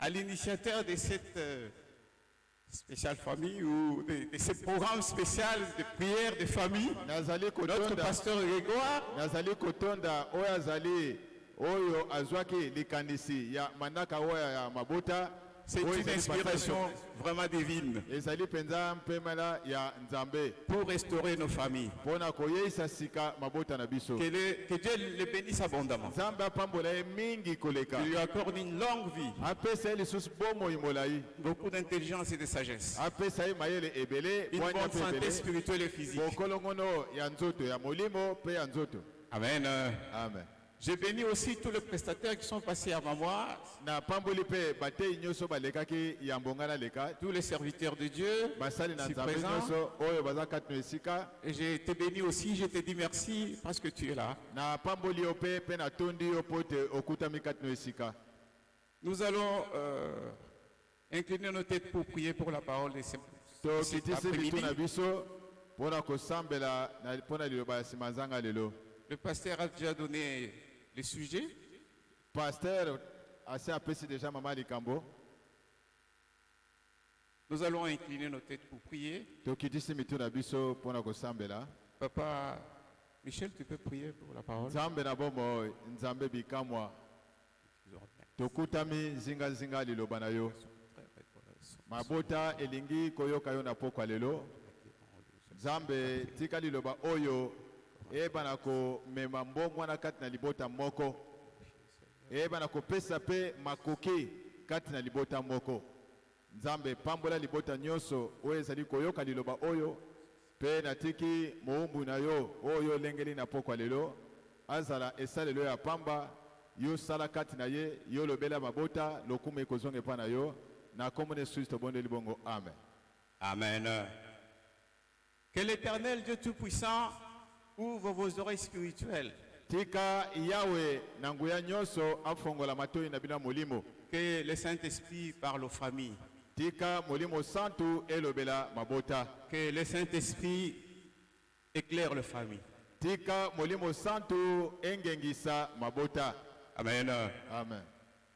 à l'initiateur de cette spéciale famille ou de ce programme spécial de prière de famille, notre pasteur Grégoire. Nazali kotonda oyo azali oyo azwaki likanisi ya manaka oyo ya mabota. C'est une inspiration vraiment divine pour restaurer nos familles. Que Dieu les bénisse abondamment. Qu'il lui accorde une longue vie. Beaucoup d'intelligence et de sagesse. Une bonne santé spirituelle et physique. Amen. Amen. Je bénis aussi tous les prestataires qui sont passés à Mamois. Tous les serviteurs de Dieu ici présents. Et je te bénis aussi, je te dis merci parce que tu es là. Nous allons incliner nos têtes pour prier pour la parole de cet après-midi. Le pasteur a déjà donné le sujet. Pasteur assez apprécié déjà Maman Likambo. Nous allons incliner nos têtes pour prier. Papa Michel, tu peux prier pour la parole. Tokutami zinga zinga liloba na yo. Mabota elingi koyoka yo na pokwa lelo. Nzambe tika liloba oyo eba ko mema mbongwa na kati na libota moko. Eba ko pesa pe makoki kati na libota moko. Nzambe pambola libota nyoso oyo ezali koyoka liloba oyo pe natiki muumbu na yo oyo lengeli na pokwa lelo. Azala esalelo ya pamba yo sala kati na ye yo lobela mabota lokume kozonge pa na yo na komone Kristo bonde libongo. Amen. Amen. Que l'Éternel Dieu Tout-Puissant ouvre vos oreilles spirituelles. Tika Yahweh nanguya nyoso afongola matoi na bina molimo. Que le Saint-Esprit parle aux familles. Tika molimo santu elobela mabota. Que le Saint-Esprit éclaire les familles. Tika molimo santu engengisa mabota. Amen. Amen.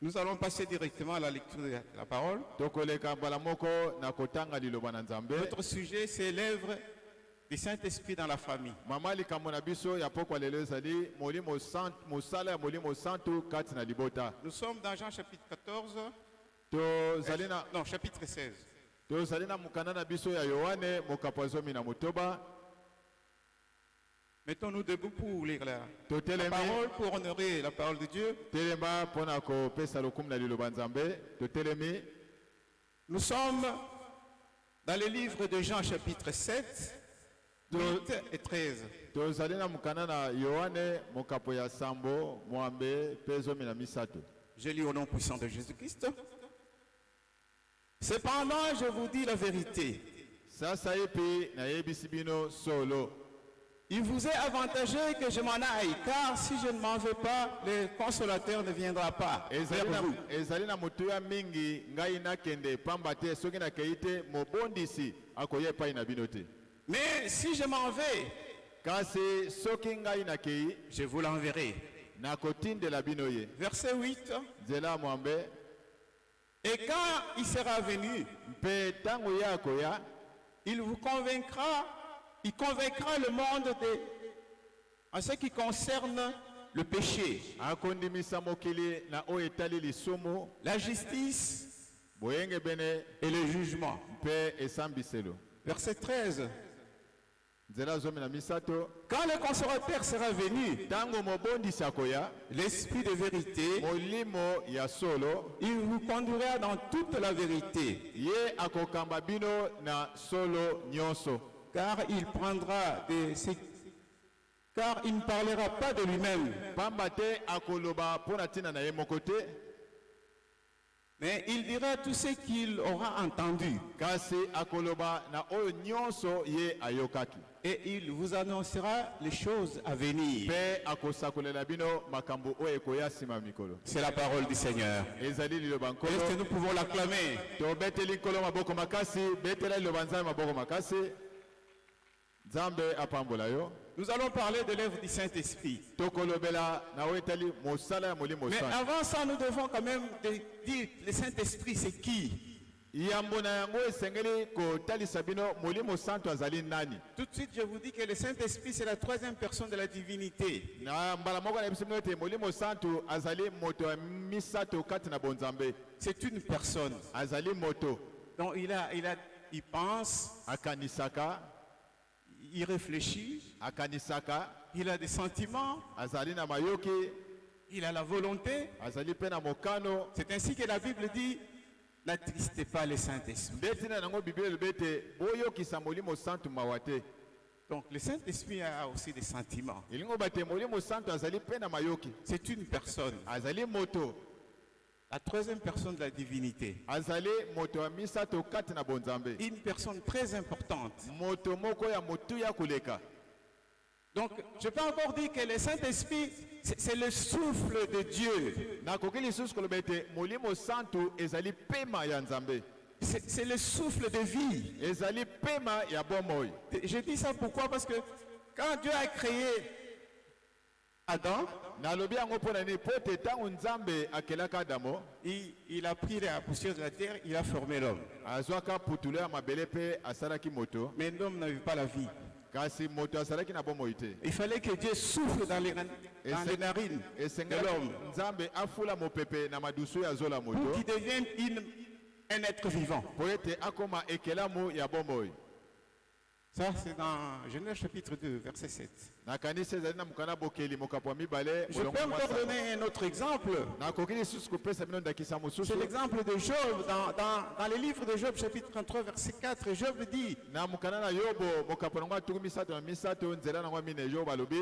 Nous allons passer directement à la lecture de la parole. Notre sujet, c'est l'œuvre du Saint-Esprit dans la famille. Nous sommes dans Jean chapitre 14. Non, chapitre 16. Mettons-nous debout pour lire la parole, pour honorer la parole de Dieu. Nous sommes dans le livre de Jean chapitre 7, 8 et 13. Je lis au nom puissant de Jésus-Christ. Cependant, je vous dis la vérité. Il vous est avantageux que je m'en aille, car si je ne m'en vais pas, le consolateur ne viendra pas vers vous. Mais si je m'en vais, je vous l'enverrai. Verset 8. Et quand il sera venu, il vous convaincra. Il convaincra le monde en ce qui concerne le péché, la justice et le jugement. Verset 13. Quand le consolateur sera venu, l'esprit de vérité, il vous conduira dans toute la vérité. Car il prendra car il ne parlera pas de lui-même, mais il dira tout ce qu'il aura entendu. Et il vous annoncera les choses à venir. C'est la parole du Seigneur. Est-ce que nous pouvons l'acclamer? Zambe apambola yo. Nous allons parler de l'œuvre du Saint-Esprit. tokolobela na wetali mosala ya molimo Mais santu avant ça, nous devons quand même dire le Saint-Esprit, c'est qui? yambo na yango esengeli kotalisa bino molimo santu azali nani. Tout de suite, je vous dis que le Saint-Esprit, c'est la troisième personne de la divinité. Na mbala moko na biso bino ete molimo santu azali moto ya misato kati na bonzambe, C'est une personne. azali moto Donc il pense, akanisaka, il réfléchit, akanisaka, il a des sentiments, azali na mayoki, il a la volonté. azali pe na mokano. C'est ainsi que la Bible dit, n'attristez pas le Saint-Esprit. Nde tina nango Biblia elobi ete boyokisa molimo santu mawa te. Donc le Saint-Esprit a aussi des sentiments. Elingo bate molimo santu azali pe na mayoki, C'est une personne, azali moto, la troisième personne de la divinité. azali moto ya misato kati na bonzambe, Une personne très importante. moto moko ya motuya koleka. Donc je peux encore dire que le Saint-Esprit, c'est le souffle de Dieu. Nakoki lisusu koloba ete molimo santu ezali pema ya nzambe, C'est le souffle de vie. ezali pema ya bomoi. Je dis ça pourquoi? Parce que quand Dieu a créé Adam, Nalobi yango mpona nini po ete ntango nzambe akelaka adamo il a pris la poussière de la terre, il a formé l'homme. azwaka putulo ya mabele mpe asalaki moto, Mais l'homme n'avait pas la vie. kasi moto azalaki na bomoi te. Il fallait que Dieu souffle dans les narines de esengeli l'homme nzambe afula mopepe na madusu ya zola pour moto qu'il devienne un être vivant. po ete akoma ekelamu ya bomoi. Ça, c'est dans Genèse chapitre 2, verset 7. nakanisi ezali na mokanda bokeli mokapo ya mibale Je peux encore donner un autre exemple. nakoki lisusu kopesa bino ndakisa mosusu C'est l'exemple de Job. Dans le livre de Job, chapitre 33, verset 4, Job dit, na mokanda na yobo mokapo nango atuku misato na misato nzela nango mine yobo alobi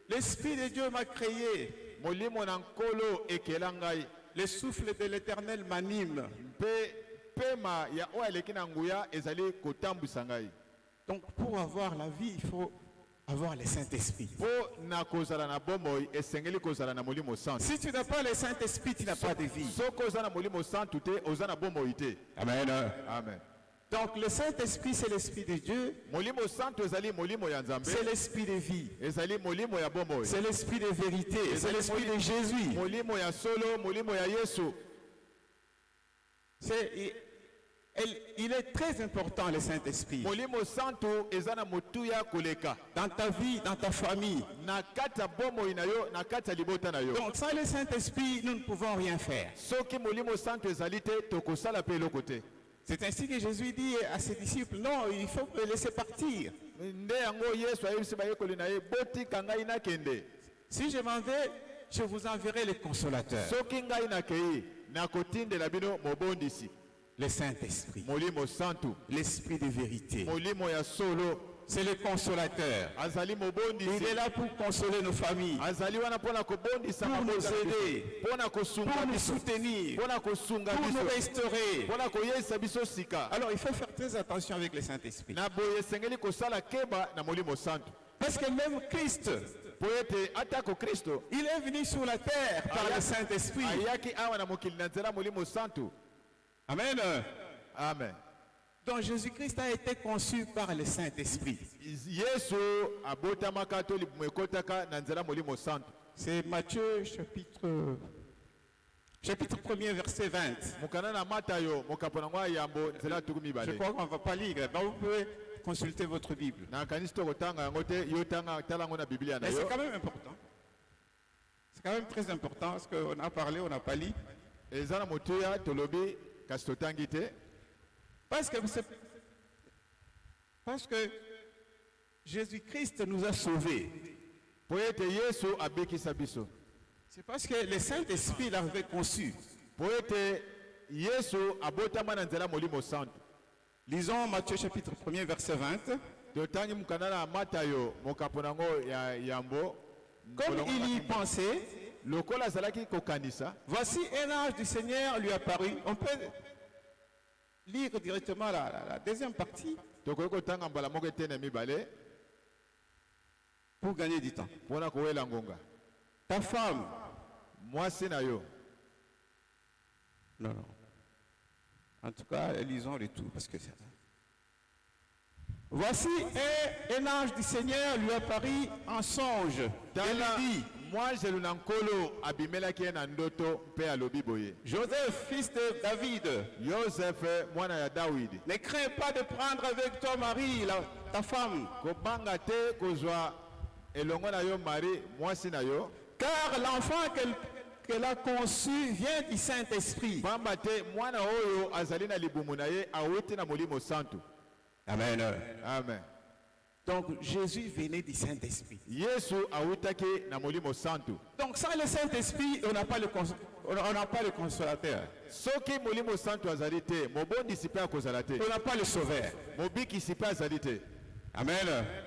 l'Esprit de Dieu m'a créé, molimo na nkolo ekela ngai le souffle de l'Éternel m'anime. mpe pema ya oyo aleki na nguya ezali kotambwisa ngai. Donc pour avoir la vie, il faut avoir le Saint-Esprit. mpo na kozala na bomoi esengeli kozala na molimo santu. Si tu n'as pas le Saint-Esprit, tu n'as pas de vie. soki oza na molimo santu te oza na bomoi te. Amen. Amen. Donc le Saint-Esprit, c'est l'Esprit de Dieu, molimo santu ezali molimo ya nzambe, c'est l'Esprit de vie, ezali molimo ya bomoi, c'est l'Esprit de vérité, c'est l'Esprit de Jésus. molimo ya solo, molimo ya yesu. Il est très important, le Saint-Esprit. molimo santu eza na motuya koleka Dans ta vie, dans ta famille. na kati ya bomoi na yo, na kati ya libota na yo. Donc sans le Saint-Esprit, nous ne pouvons rien faire. soki molimo santu ezali te tokosala mpe eloko te. C'est ainsi que Jésus dit à ses disciples, non, il faut me laisser partir. nde yango yesu ayebisi bayekoli na ye botika ngai nakende. Si je m'en vais, je vous enverrai le consolateur, soki ngai nakei nakotindela bino mobondisi, le Saint-Esprit, molimo santu, l'Esprit de vérité. molimo ya solo, C'est le consolateur. azali Il est mobondisi, là pour consoler nos familles, azali wana mpona kobondisa pour nous mabota na biso, aider, mpona kosunga pour nous biso, soutenir, mpona kosunga pour nous biso, restaurer. mpona koyeisa biso sika. Alors il faut faire très attention avec le Saint-Esprit. na boye esengeli kosala keba na molimo santu, Parce que même Christ, po ete atako kristo il est venu sur la terre par le Saint-Esprit. ayaki awa na mokili na nzela molimo santu. Amen. Amen. Donc Jésus-Christ a été conçu par le Saint-Esprit. yesu abotamaka to libumu ekotaka na nzela molimo santu. C'est Matthieu chapitre 1er verset 20. mokanda na matayo mokapo nango ayambo nzela tuku Je mibale. crois qu'on ne va pas lire. Donc vous pouvez consulter votre Bible. nakanisi tokotanga yango te, yo tanga tala yango na biblia na Mais c'est yo. quand même important. C'est quand même très important parce qu'on a parlé, on n'a pas lu. eza na motuya tolobi kasi totangi te, Parce que Jésus-Christ nous a sauvés. po ete yesu abikisa biso, C'est parce que le Saint-Esprit l'avait conçu. po ete yesu abotama na nzela molimo santu. Lisons Matthieu chapitre 1er verset 20. totangi mokanda na matayo mokapo nango ya yambo. Comme Kolongo il y na- pensait, lokola azalaki kokanisa, voici un ange du Seigneur lui apparut. On peut lire directement la deuxième partie tokoki kotanga mbala moko etene mibale pour gagner du temps. mpona kowela ngonga. Ta femme, mwasi na yo, non. En tout cas, lisons le tout parce que Voici un ange du Seigneur lui apparut en songe. Et lui dit, moi je lunankolo abimelaki ye na ndoto mpe alobi boye. Joseph, fils de David, Joseph mwana ya Dawidi. ne crains pas de prendre avec toi Marie, ta femme, Kobanga te kozwa elongo na yo Marie mwasi na yo. car l'enfant qu'elle a conçu vient du Saint-Esprit. Pamba te mwana oyo azali na libumu na ye awuti na molimo santu. Amen. Amen. Donc Jésus venait du Saint-Esprit. Yesu awutaki na molimo santu. Donc sans le Saint-Esprit, on n'a pas le consolateur. Soki molimo santu azali te, mobondisi pe akozala te. On n'a pas le sauveur. Mobikisi pe azali te. Amen.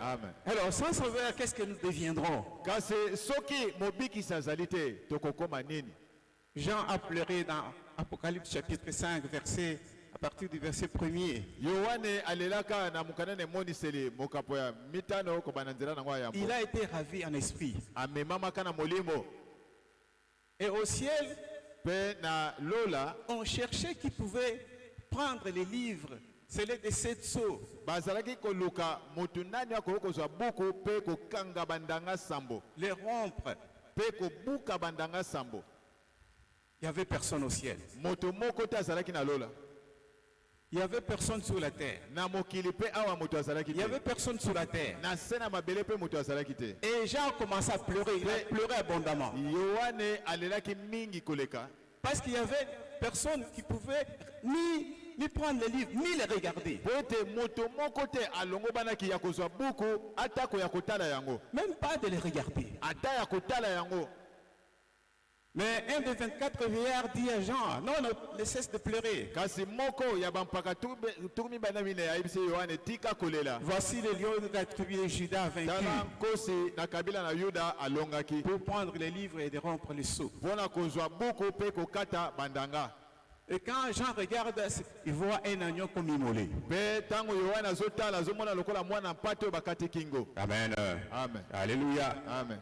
Amen. Alors sans sauveur, qu'est-ce que nous deviendrons? Kasi soki mobikisi azali te, tokokoma nini? Jean a pleuré dans Apocalypse chapitre 5, à partir du verset 1er. Yohane alelaka na mukanane moniseli mokapo ya mitano ko bananzela nango ya Il a été ravi en esprit. amemamaka na molimo. Et au ciel, Pe na lola on cherchait qui pouvait prendre les livres, scellés de 7 sceaux. bazalaki koluka mutu nani akoki kozwa buku pe kokanga bandanga sambo Les rompre. pe kobuka bandanga sambo. Il n'y avait personne au ciel. Moto moko te azalaki na lola. Il n'y avait personne sur la terre. Na mokili pe awa moto azalaki Il n'y te. avait personne sur la terre. Na se na mabele pe moto azalaki te. Et Jean a commencé à pleurer. Il a pleuré abondamment. Yohane alelaki mingi koleka. Parce qu'il n'y avait personne qui pouvait ni prendre les livres, ni les regarder. Po ete moto moko te alongo banaki ya kozwa buku atako ya kotala yango. Même pas de les regarder. Ata ya kotala yango. Mais un des 24 vieillards dit à Jean, non, ne cesse de pleurer. Kasi moko ya bampaka turmi banamine ayibisi Yohane tika kolela. Voici le lion de la tribu de Juda vaincu Tala nkosi na kabila na Yuda alongaki. pour prendre les livres et de rompre les sceaux. Pona kozwa buku pe kokata bandanga. Et quand Jean regarde, il voit un agneau comme immolé. Pe tango Yohane azotala azomona lokola mwana mpate bakati kingo. Amen. Amen. Alléluia. Amen.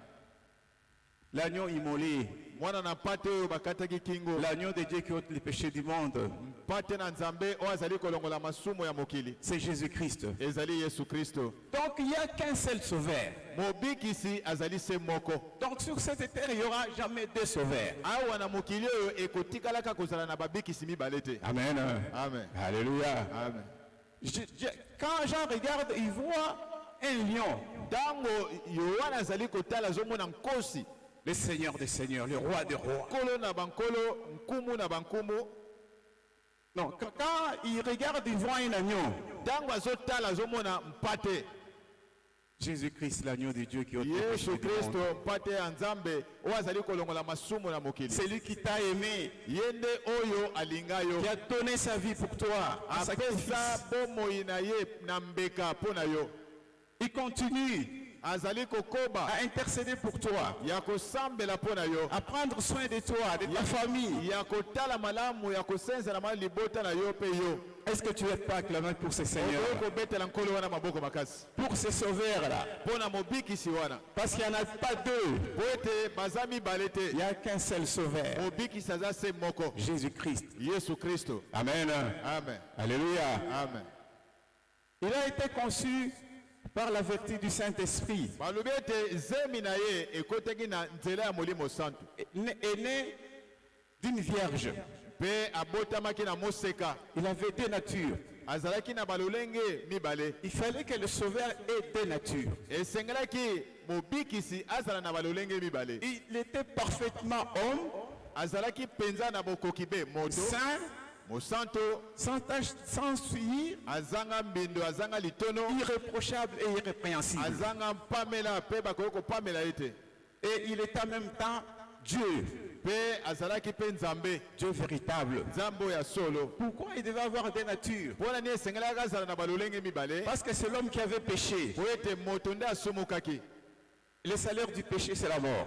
L'agneau immolé, Mwana na mpate oyo bakataki kingo. l'agneau de Dieu qui ôte les péchés du monde, Mpate na Nzambe oyo azali kolongola masumu ya mokili. c'est Jésus-Christ. Ezali Yesu Kristo. Donc il n'y a qu'un seul sauveur. Mobikisi azali se moko. Donc sur cette terre, il n'y aura jamais deux sauveurs. Awa na mokili oyo ekotikalaka kozala na babikisi mibale te. Amen. Amen. Alléluia. Amen. Quand Jean regarde, il voit un lion, Tango Yohane azali kotala azomona nkosi. le Seigneur des Seigneurs, le roi des rois. Nkolo na bankolo, nkumu na bankumu. Non, quand il regarde, il voit un agneau. Tango azotala azomona mpate. Jésus-Christ, l'agneau de Dieu qui ôte les péchés Yesu du Kristo monde. mpate ya Nzambe oyo azali kolongola masumu na mokili. C'est lui qui t'a aimé, Yende oyo alinga yo. qui a donné sa vie pour toi. en sacrifice. Apesa bomoi na ye na mbeka mpo na yo. Il continue Azali kokoba à intercéder pour toi, ya kosambela mpo na yo. à prendre soin de toi, de ta famille. Ya kotala malamu ya kosenza na mali libota na yo pe yo. Est-ce que tu n'es pas acclamé pour ce Seigneur, Okoki kobetela nkolo wana maboko makasi. pour ce sauveur-là? Mpo na mobikisi wana. Parce qu'il n'y en a pas deux. Po ete baza mibale te. Il n'y a qu'un seul sauveur, Mobikisi aza se moko. Jésus-Christ. Yesu Kristo. Amen. Amen. Alléluia. Amen. Il a été conçu par la vertu du Saint-Esprit. Balobi ete zemi na ye ekotaki na nzela ya molimo santu. Est né d'une vierge. Pe abotamaki na moseka. Il avait deux natures. Azalaki na balolenge mibale. Il fallait que le sauveur ait deux natures. Esengelaki mobikisi azala na balolenge mibale. Il était parfaitement homme, Azalaki penza na bokoki be moto. saint, Mosanto sans tache, sans souillure, azanga mbindo azanga litono. irréprochable et irrépréhensible. Azanga mpamela pe bakoki kopamela ete. Et il est en même temps Dieu, Pe azalaki pe Nzambe. Dieu véritable. Nzambe ya solo. Pourquoi il devait avoir deux natures? Mpona nini esengelaki azala na balolenge mibale? Parce que c'est l'homme qui avait péché. Po ete moto nde asumukaki. Le salaire du péché, c'est la mort.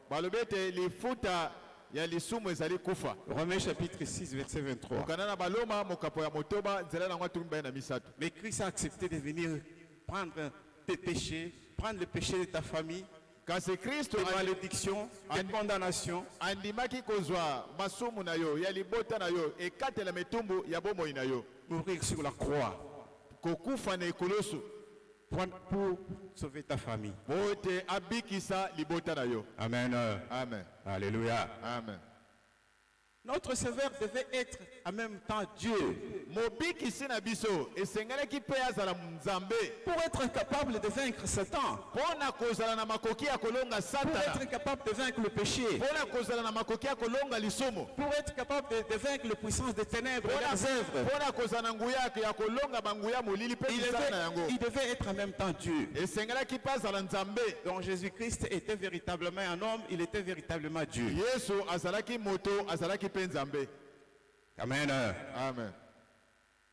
Balobi ete lifuta ya lisumu ezali kufa. Romains chapitre 6, verset 23. Okana na baloma mokapo ya motoba nzela nango atumi mibale na misato. Mais Christ a accepté de venir prendre tes péchés, prendre le péché de ta famille, Kasi Kristo tes malédictions, tes condamnations, andimaki kozwa masumu na yo ya libota na yo ekatela metumbu ya bomoi na yo. mourir sur la croix. kokufa na ekoloso pour sauver ta famille. po ete abikisa libota na yo. Amen. Amen. Alléluia. Amen. Notre Sauveur devait être en même temps Dieu. Mobikisi na biso esengelaki mpe azala nzambe Pour être capable de vaincre Satan. mpona kozala na makoki ya kolonga Pour satana, être capable de vaincre le péché. mpona kozala na makoki ya kolonga lisumu, Pour être capable de vaincre les puissances des ténèbres et leurs œuvres. mpona kozala na nguya ya kolonga banguya molili mpe misala na yango. Il devait être en même temps Dieu. Esengelaki mpe azala nzambe. Donc Jésus-Christ était véritablement un homme, il était véritablement Dieu. Yesu azalaki moto, azalaki mpe nzambe. Amen. Amen.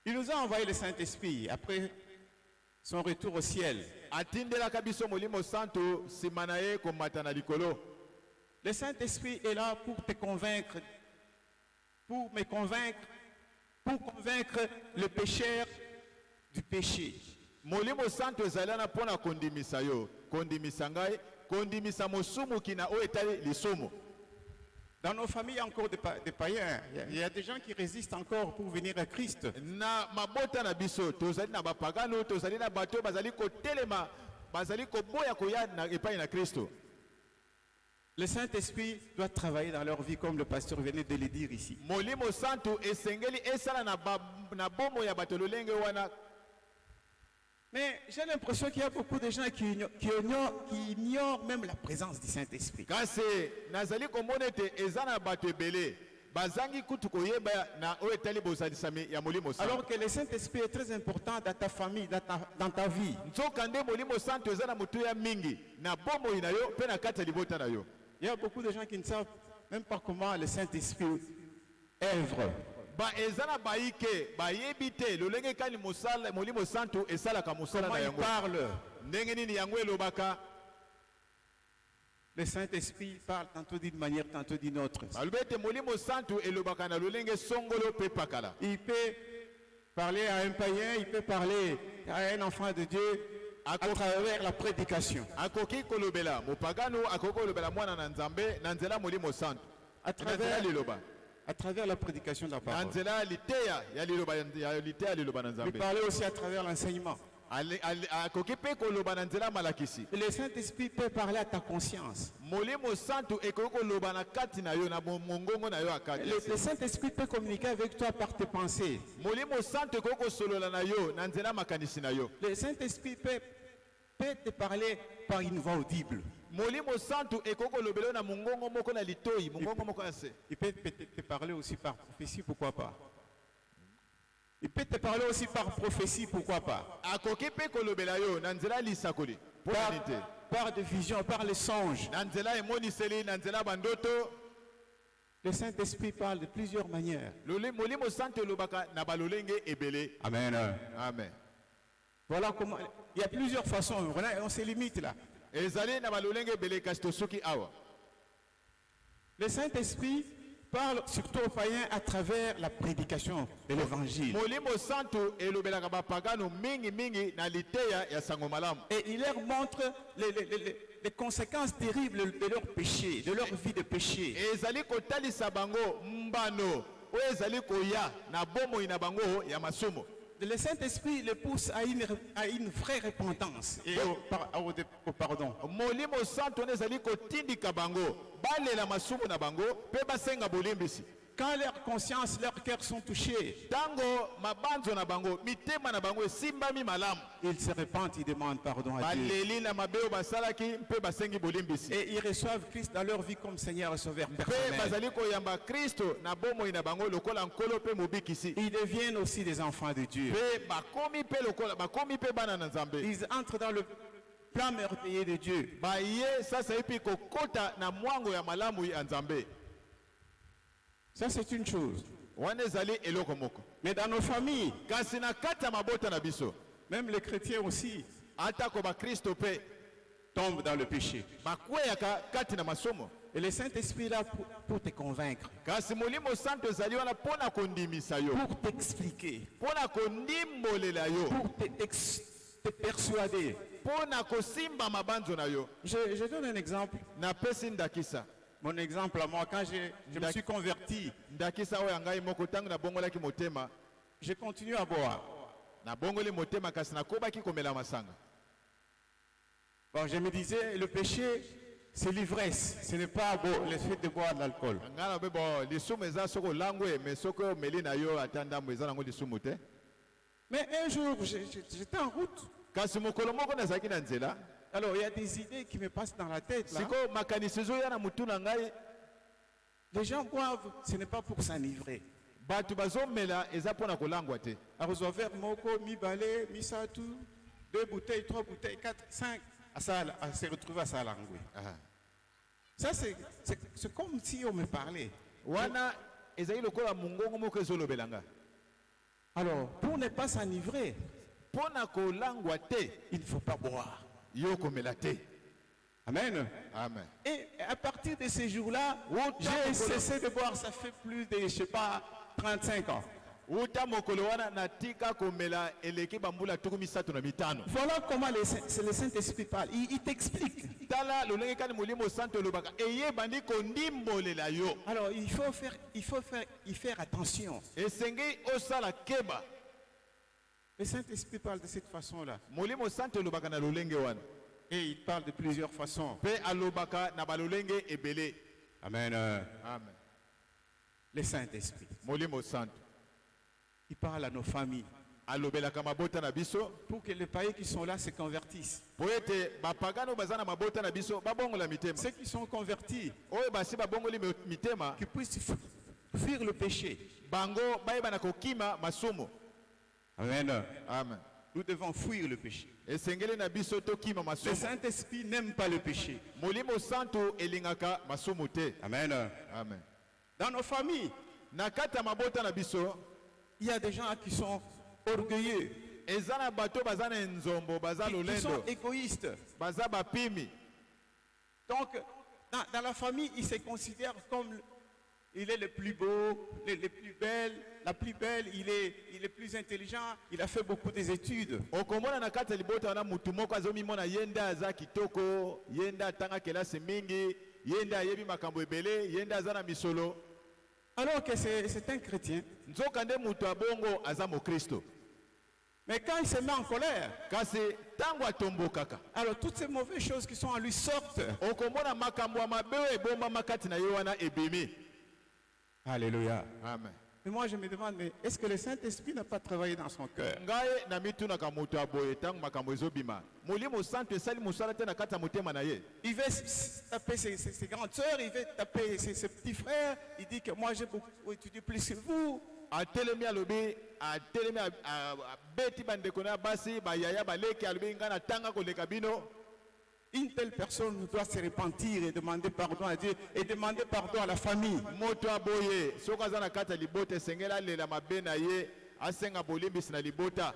Il nous a envoyé le Saint-Esprit après son retour au ciel. Atindelaka biso molimo santo nsima na ye komata na likolo. Le Saint-Esprit est là pour te convaincre, pour me convaincre, pour convaincre le pécheur du péché. Molimo santo ezali wana mpona kondimisa yo, kondimisa ngai, kondimisa mosumuki na oyo etali lisumu. Dans nos familles, il y a encore des païens. Il y a des gens qui résistent encore pour venir à Christ. Na mabota na biso tozali na bapagano, tozali na bato bazali kotelema, bazali koboya koya na epai na Kristo. Le Saint-Esprit doit travailler dans leur vie comme le pasteur venait de le dire ici. Molimo santo esengeli esala na bomo ya bato lolenge wana. Mais j'ai l'impression qu'il y a beaucoup de gens qui ignorent même la présence du Saint-Esprit. Kasi nazali komona ete eza na bato ebele bazangi kutu koyeba na oyo etali bozalisami ya molimo santo. Alors que le Saint-Esprit est très important dans ta famille, dans ta vie. Nzoka nde molimo santo eza na motu ya mingi na bomoi na yo mpe na kati ya libota na yo. Il y a beaucoup de gens qui ne savent même pas comment le Saint-Esprit œuvre. Ba ezana baike bayebi te lolenge kani mosala molimo santo esalaka mosala Comment na il yango. parle. Ndenge nini yango elobaka. Le Saint-Esprit parle tantôt d'une manière, tantôt d'une autre. Balobi ete molimo santo elobaka na lolenge songolo mpe pakala. Il peut parler à un païen, il peut parler à un enfant de Dieu à travers la prédication. Akoki kolobela mopagano akoki kolobela mwana na nzambe na nzela molimo santo. À travers, liloba. à travers la prédication de la Na parole. nzela liteya ya liloba ya liteya liloba na Il nzambe. parlait aussi à travers l'enseignement. Akoki mpe koloba na nzela malakisi. Et le Saint-Esprit peut parler à ta conscience. Molimo santo ekoki koloba na kati na yo na mongongo na yo akati. Le Saint-Esprit peut communiquer avec toi par tes pensées. Molimo santo ekoki kosolola na yo na nzela makanisi na yo. Le Saint-Esprit peut te parler par une voix audible. Molimo santo ekoki kolobela na mongongo moko na litoyi, mongongo moko ya se. Il peut te parler aussi par prophétie, pourquoi pas. Il peut te parler aussi par prophétie, pourquoi pas. Akoki mpe kolobela yo na nzela lisakoli. Par des visions, par les songes. Na nzela emoniseli, na nzela bandoto. Le Saint-Esprit parle de plusieurs manières. Molimo santo elobaka na balolenge ebele. Amen. Amen. Voilà comment. Il y a plusieurs façons. On se limite là. Ezali na balolenge ebele kasi tosuki awa. Le Saint-Esprit parle surtout aux païens à travers la prédication de l'évangile. Molimo santo elobelaka bapagano mingi mingi na liteya ya sango malamu. Et il leur montre les conséquences terribles de leur péché, de leur vie de péché. Ezali kotalisa bango mbano oyo ezali koya na bomoi na bango ya masumu. Le Saint-Esprit les pousse à une vraie repentance et au pardon. Molimo santo ezali kotindika bango balela masumu na bango mpe basenga bolimbisi. Quand leur conscience, leur cœur sont touchés, Tango mabanzo na bango mitema na bango esimbami malamu. ils se repentent, ils demandent pardon à Dieu. Baleli na mabeo basalaki mpe basengi bolimbisi. Et ils reçoivent Christ dans leur vie comme Seigneur et Sauveur Mpe personnel. bazali koyamba Kristo na bomoi na bango lokola nkolo mpe mobikisi. Ils deviennent aussi des enfants de Dieu. Mpe bakomi mpe lokola bakomi mpe bana na Nzambe. Ils entrent dans le plan merveilleux de Dieu. Baye sasa epi kokota na mwango ya malamu ya Nzambe. Ça, c'est une chose. Wana ezali eloko moko. Mais dans nos familles, Kasi na kati ya mabota na biso même les chrétiens aussi atako bakristo mpe tombent dans le péché. bakweyaka kati na masomo. Et le Saint-Esprit est là pour te convaincre, Kasi molimo santo ezali wana mpona kondimisa yo, pour t'expliquer, mpona kondimbolela yo, pour te persuader. mpona kosimba mabanzo na yo. Je donne un exemple. Napesi ndakisa. Mon exemple à moi, quand je me suis converti, Ndakisa oyo ngai moko tangu na bongolaki motema j'ai continué à boire. Na bongoli motema kasi nakobaki komela masanga. Bon, je me disais, le péché, c'est l'ivresse. Ce n'est pas bon, le fait de boire de l'alcool. Ngana be bon lisumu eza soko langwe mais soko meli na yo atanda mo eza nango lisumu te. Mais un jour, j'étais en route. Kasi mokolo moko nazaki na nzela. Alors, il y a des idées qui me passent dans la tête. Là. Siko makanisi zo ya na mutu na ngai. Les gens boivent, ce n'est pas pour s'enivrer. Batu bazomela eza pona kolangwa te. Arrosoir verre moko, mi balai, mi satu, 2 bouteilles, 3 bouteilles, 4, 5. À se retrouver à Salangwe. Ça, c'est comme si on me parlait. Wana ezali lokola mungongo moko ezolobelanga. Alors, pour ne pas s'enivrer, Pona kolangwa te, il ne faut pas boire. yo komela te. Amen. Amen. Et à partir de ces jours-là, j'ai cessé de boire. Ça fait plus de, je ne sais pas, 35 ans. Uta mokolo wana natika komela eleki bambula tuku misatu na mitano. Voilà comment c'est le Saint-Esprit parle. Il t'explique. Tala lolenge kani molimo santo lobaka eye bandi kondimbolela yo. Alors, il faut faire attention. Esengei osala keba. Le Saint-Esprit parle de cette façon-là. Molimo santo lobaka na lolenge wana. Et il parle de plusieurs façons. Pe alobaka na balolenge ebele. Amen. Amen. Le Saint-Esprit. Molimo santo. Il parle à nos familles. Alobelaka mabota na biso. Pour que les païens qui sont là se convertissent. Poete bapagano bazana mabota na biso babongola mitema. Ceux qui sont convertis, Oye basi babongoli mitema. qui puissent fuir le péché. Bango bayeba na kokima masumu. Amen. Amen. Nous devons fuir le péché. Esengeli na biso tokima Le masumu. Saint-Esprit n'aime pas le péché. Molimo santo elingaka masumu te. Amen. Amen. Dans nos familles, Na kata mabota na biso il y a des gens qui sont orgueilleux, ezana bato bazana nzombo baza qui sont lolendo égoïstes. baza bapimi. Donc, dans la famille, il se considère comme il est le plus beau, le plus belle, la plus belle, il est plus intelligent, il a fait beaucoup d'études. Okomona na kata libota wana mutu moko azomimona yenda aza kitoko, yenda tanga kelasi mingi, yenda yebi makambo ebele, yenda azana misolo. Alors que c'est un chrétien. Nzoka nde mutu abongo aza mo Kristo. Mais quand il se met en colère, Kasi tango atombokaka. alors toutes ces mauvaises choses qui sont en lui sortent. Okomona makambo mabe ebomba makati na ye wana ebimi. Alléluia. Amen. Mais moi je me demande, mais est-ce que le Saint-Esprit n'a pas travaillé dans son cœur? Ngai na mitunaka mutu aboye tango makambo ezobima. Molimo santo esali musala te na kati ya motema na ye. Il veut taper ses grandes sœurs, il veut taper ses petits frères. Il dit que moi j'ai beaucoup étudié plus que vous. Atelemi alobi atelemi abeti bandeko na basi bayaya baleki alobi nga na tanga koleka bino. Une telle personne doit se repentir et demander pardon à Dieu et demander pardon à la famille. Moto aboye soki aza na kati ya libota esengeli alela mabe na ye asenga bolimbisi na libota.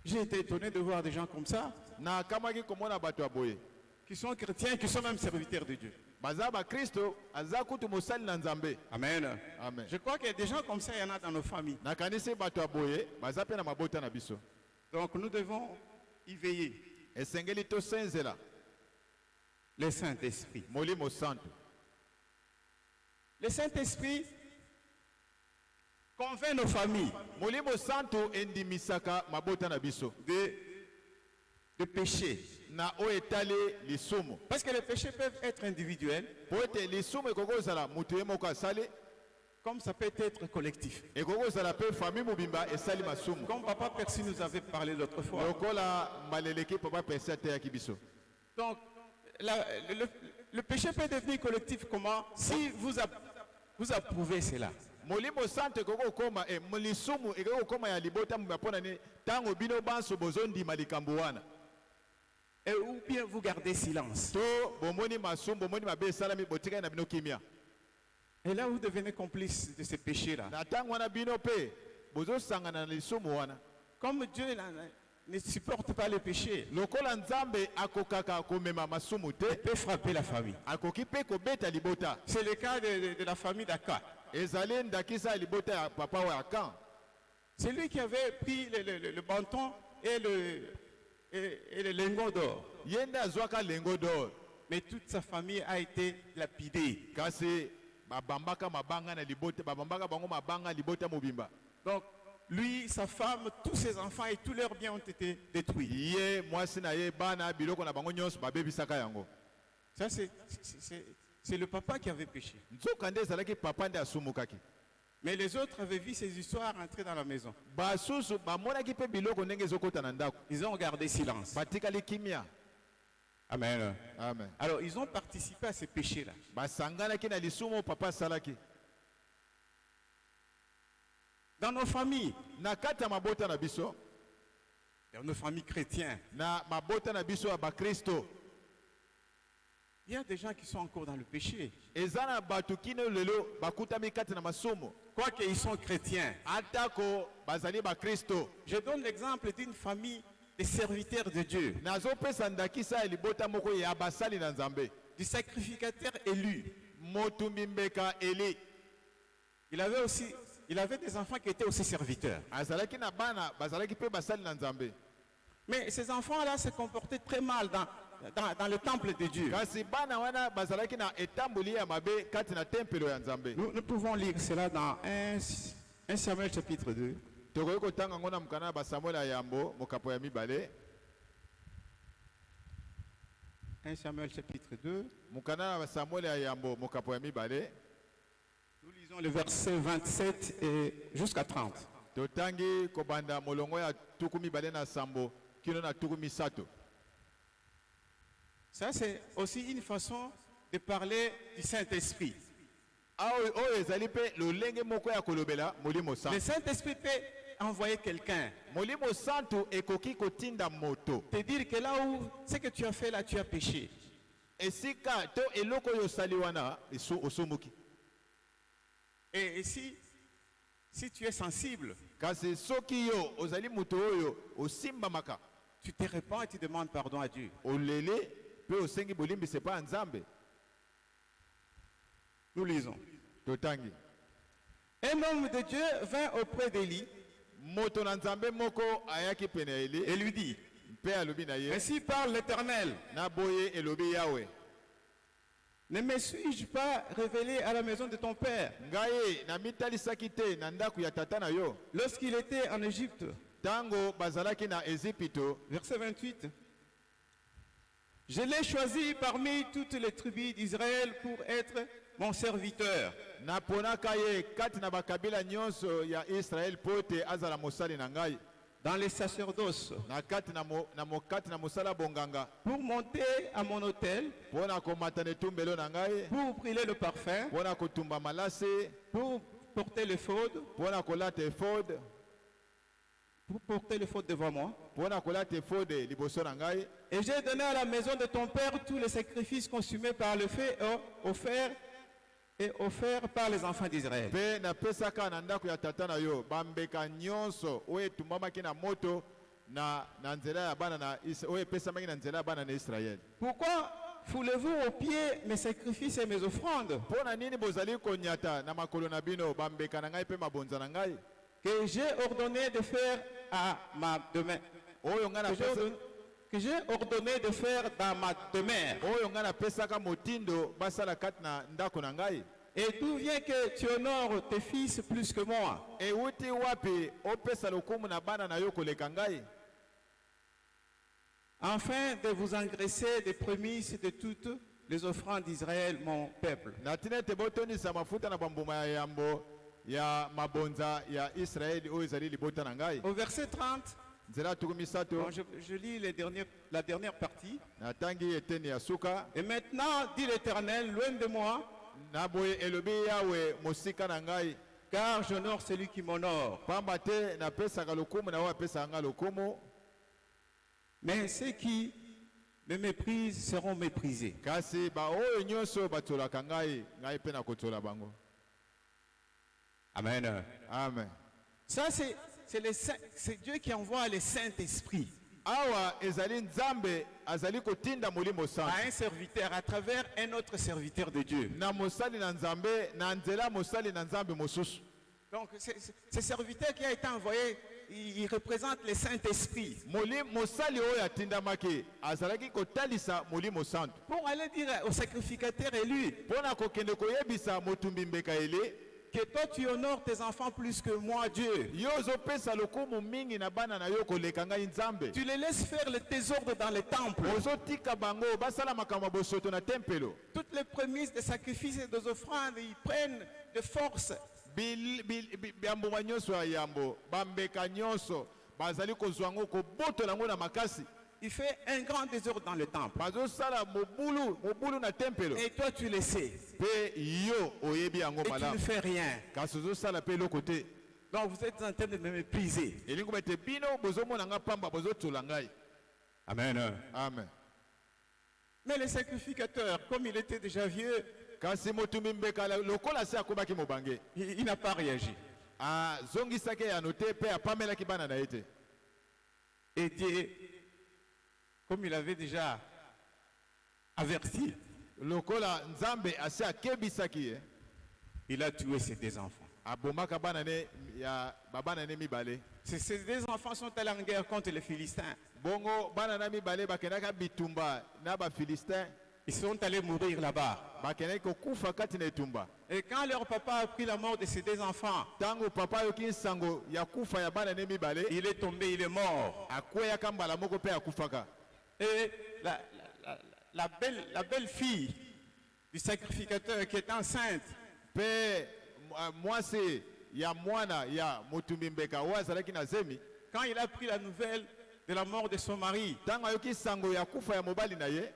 J'ai été étonné de voir des gens comme ça, Na akamaki komona bato aboye qui sont chrétiens, qui sont même serviteurs de Dieu. baza bakristo aza kutu mosali na nzambe. Amen. Amen. Je crois qu'il y a des gens comme ça, il y en a dans nos familles. Nakanisi bato aboye baza mpe na mabota na biso. Donc nous devons y veiller. Esengeli tosenzela Le Saint-Esprit. molimo santo. Le Saint-Esprit convainc nos familles Molimo santo endimisaka mabota na biso de pécher. na oyo etali lisumu. Parce que les péchés peuvent être individuels, Po ete lisumu ekoki kozala moto ye moko asali, comme ça peut être collectif. ekoki kozala mpe famille mobimba esali masumu. Comme Papa Percy nous avait parlé l'autre fois. Lokola mbaleleki papa pesi ateyaki biso. Donc, le péché peut devenir collectif comment? Si vous approuvez cela. Molimo santo ekoki kokoma lisumu ekoki kokoma ya libota mobimba mpo na nini ntango bino banso bozondima likambo wana. Et ou bien vous gardez silence. To bomoni masumu bomoni mabe esalami botikali na bino kimia. Et là, vous devenez complice de ces péchés-là. Na ntango wana bino mpe bozosangana na lisumu wana. Comme Dieu ne supporte pas le péché, Lokola nzambe akokaka komema masumu te, il peut frapper la famille. akoki mpe kobeta libota. C'est le cas de la famille d'Aka. Ezali ndakisa ya libota ya papa wa Akan. C'est lui qui avait pris le bâton et le lingot d'or. Yende azwaka lengo d'or. Mais toute sa famille a été lapidée. Kasi babambaka mabanga na libota, babambaka bango mabanga libota mobimba. Donc, lui, sa femme, tous ses enfants et tous leurs biens ont été détruits. ye mwasi na ye bana biloko na bango nyonso babebisaka yango. Ça, c'est le papa qui avait péché. Nzoka nde ezalaki papa nde asumukaki. Mais les autres avaient vu ces histoires entrer dans la maison. Basusu bamonaki mpe biloko ndenge ezokota na ndako. Ils ont gardé silence. Batikali kimia. Amen. Amen. Alors, ils ont participé à ces péchés-là. Basanganaki na lisumu papa asalaki. Dans nos familles, Na kati ya mabota na biso, dans nos familles chrétiennes, na mabota na biso ya bakristo, il y a des gens qui sont encore dans le péché. eza na bato kino lelo bakutami kati na masumu. Quoique ils sont chrétiens. Atako bazali bakristo. Je donne l'exemple d'une famille de serviteurs de Dieu, Nazopesa ndakisa ya libota moko ya basali na Nzambe. du sacrificateur élu. Motumbi mbeka Eli. Il avait des enfants qui étaient aussi serviteurs. Azalaki na bana bazalaki pe basali na Nzambe. Mais ces enfants-là se comportaient très mal dans le temple de Dieu. Kasi bana wana bazalaki na etamboli ya mabe kati na tempelo ya Nzambe. Nous pouvons lire cela dans 1 Samuel chapitre 2. Tokoki kotanga ngo na mokanda na basamuel ya yambo mokapo ya mibale. 1 Samuel chapitre 2. Mokanda na basamuel ya yambo mokapo ya mibale. Nous lisons le verset 27 et jusqu'à 30. Totangi kobanda molongo ya tuku mibale na sambo kino na tuku misato. Ça, c'est aussi une façon de parler du Saint-Esprit. Oyo ezali pe lolenge moko ya kolobela molimo Le santo. Saint-Esprit peut envoyer quelqu'un, Molimo santo ekoki kotinda moto. te dire que là où ce que tu as fait là, tu as péché. Esika to eloko oyo osali wana osumuki. Et si tu es sensible, Kasi soki yo ozali moto oyo osimbamaka, tu te répands et tu demandes pardon à Dieu. olele pe osengi bolimbisi pa Nzambe. Nous lisons. Totangi. Un homme de Dieu vint auprès d'Élie Moto na Nzambe moko ayaki pene ya Eli et lui dit, mpe alobi na ye ainsi parle l'Éternel, na boye elobi Yawe. ne me suis-je pas révélé à la maison de ton père Ngai na mitalisaki te na ndako ya tata na yo lorsqu'il était en Égypte? tango bazalaki na Ezipito. Verset 28. Je l'ai choisi parmi toutes les tribus d'Israël pour être mon serviteur. Naponaka ye kati na bakabila nyonso ya Israel po ete azala mosali na ngai. Dans les sacerdoces, Na kati na mosala bonganga pour monter à mon autel, mpo na komata na etumbelo na ngai, pour brûler le parfum, mpo na kotumba malasi, pour porter le faute, mpo na kolata efode, pour porter le faute devant moi. mpo na kolata efode liboso na ngai. Et j'ai donné à la maison de ton père tous les sacrifices consumés par le feu et offerts par les enfants d'Israël. Mpe napesaka na ndako ya tata na yo bambeka nyonso oyo etumbamaki na moto na nzela ya bana na oyo epesamaki na nzela ya bana na Israel. Pourquoi foulez-vous aux pieds mes sacrifices et mes offrandes Mpo na nini bozali konyata na makolo na bino bambeka na ngai mpe mabonza na ngai que j'ai ordonné de faire à ma demeure, oyo ngai napesa- que j'ai ordonné de faire dans ma demeure? oyo ngai napesaka motindo basala kati na ndako na ngai? Et d'où vient que tu honores tes fils plus que moi? Euti wapi opesa lokumu na bana na yo koleka ngai? Afin de vous engraisser des prémices de toutes les offrandes d'Israël, mon peuple. Na tina ete botonisa mafuta na bambuma ya yambo ya mabonza ya Israeli oyo ezali libota na ngai. Au verset 30, Nzela tuku misato bon, je lis la dernière partie. natangi eteni ya suka. Et maintenant, dit l'Éternel, loin de moi, Na boye elobi Yawe mosika na ngai, car j'honore celui qui m'honore. pamba te napesaka lokumu na oyo apesaka ngai lokumu, Mais ceux qui me méprisent seront méprisés. kasi baoyo nyonso batolaka ngai, ngai mpe nakotola bango. Amen. Amen. Ça, c'est Dieu qui envoie le Saint-Esprit Awa ezali Nzambe azali kotinda molimo santo à un serviteur à travers un autre serviteur de Dieu. na mosali na Nzambe na nzela mosali na Nzambe mosusu. Donc, ce serviteur qui a été envoyé, il représente le Saint-Esprit. Mosali oyo atindamaki azalaki kotalisa molimo santo Pour aller dire au sacrificateur élu, mpona kokende koyebisa motumbi mbeka ele que toi tu honores tes enfants plus que moi, Dieu. yo ozopesa lokumu mingi na bana na yo koleka ngai nzambe. Tu les laisses faire le désordre dans les temples. Ozotika bango basala makambo ya bosoto na tempelo. Toutes les prémices des sacrifices et des offrandes, ils prennent de force. Byambuma nyonso ya yambo bambeka nyonso bazali kozwa ngo kobotola ngo na makasi. Il fait un grand désordre dans le temple. Bazosala mobulu na tempelo. Et toi tu le sais. Pe yo oyebi yango Et tu malamu. ne fais rien. Kasi ozosala pe eloko te. Donc vous êtes en train de me mépriser. Elingo bete bino bozomona nga pamba bozotola ngai. Amen. Amen. Mais le sacrificateur, comme il était déjà vieux, Kasi motumi mbeka lokola se akobaki mobange. il n'a pas réagi. Zongisaki ya note pe apamelaki bana na ete. Et Dieu, comme il avait déjà averti, Lokola nzambe ase akebisaki il a tué ses deux enfants. abomaka bana ne ya babana ne mibale. Ces deux enfants sont allés en guerre contre les Philistins. Bongo bana na mibale bakendaka bitumba na ba Philistin Ils sont allés mourir là-bas. bakendaki kokufa kati na etumba. Et quand leur papa a pris la mort de ses deux enfants, Tango papa yoki nsango ya kufa ya bana ne mibale il est tombé, il est mort. akweyaka mbala moko pe akufaka. Et la belle fille du sacrificateur qui est enceinte, Pe mwasi ya mwana ya motumbi mbeka oyo azalaki na zemi quand il a pris la nouvelle de la mort de son mari, ntango ayoki nsango ya kufa ya mobali na ye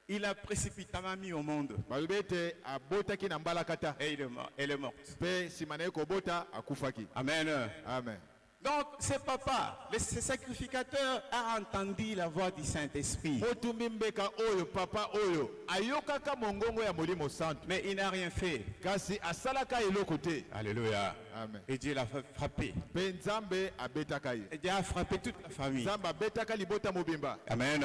il a précipitamment mis au monde. balobi ete abotaki na mbalakata Et il est mort, elle est morte. mpe nsima na ye kobota akufaki. Amen. Amen. Donc, ce papa, ce sacrificateur a entendu la voix du Saint-Esprit. motumbi mbeka oyo papa oyo ayokaka mongongo ya molimo santu Mais il n'a rien fait. kasi asalaka eloko te. Alléluia. Amen. Et Dieu l'a frappé. mpe nzambe abetaka ye. Et Dieu a frappé toute la famille. nzambe abetaka libota mobimba. Amen.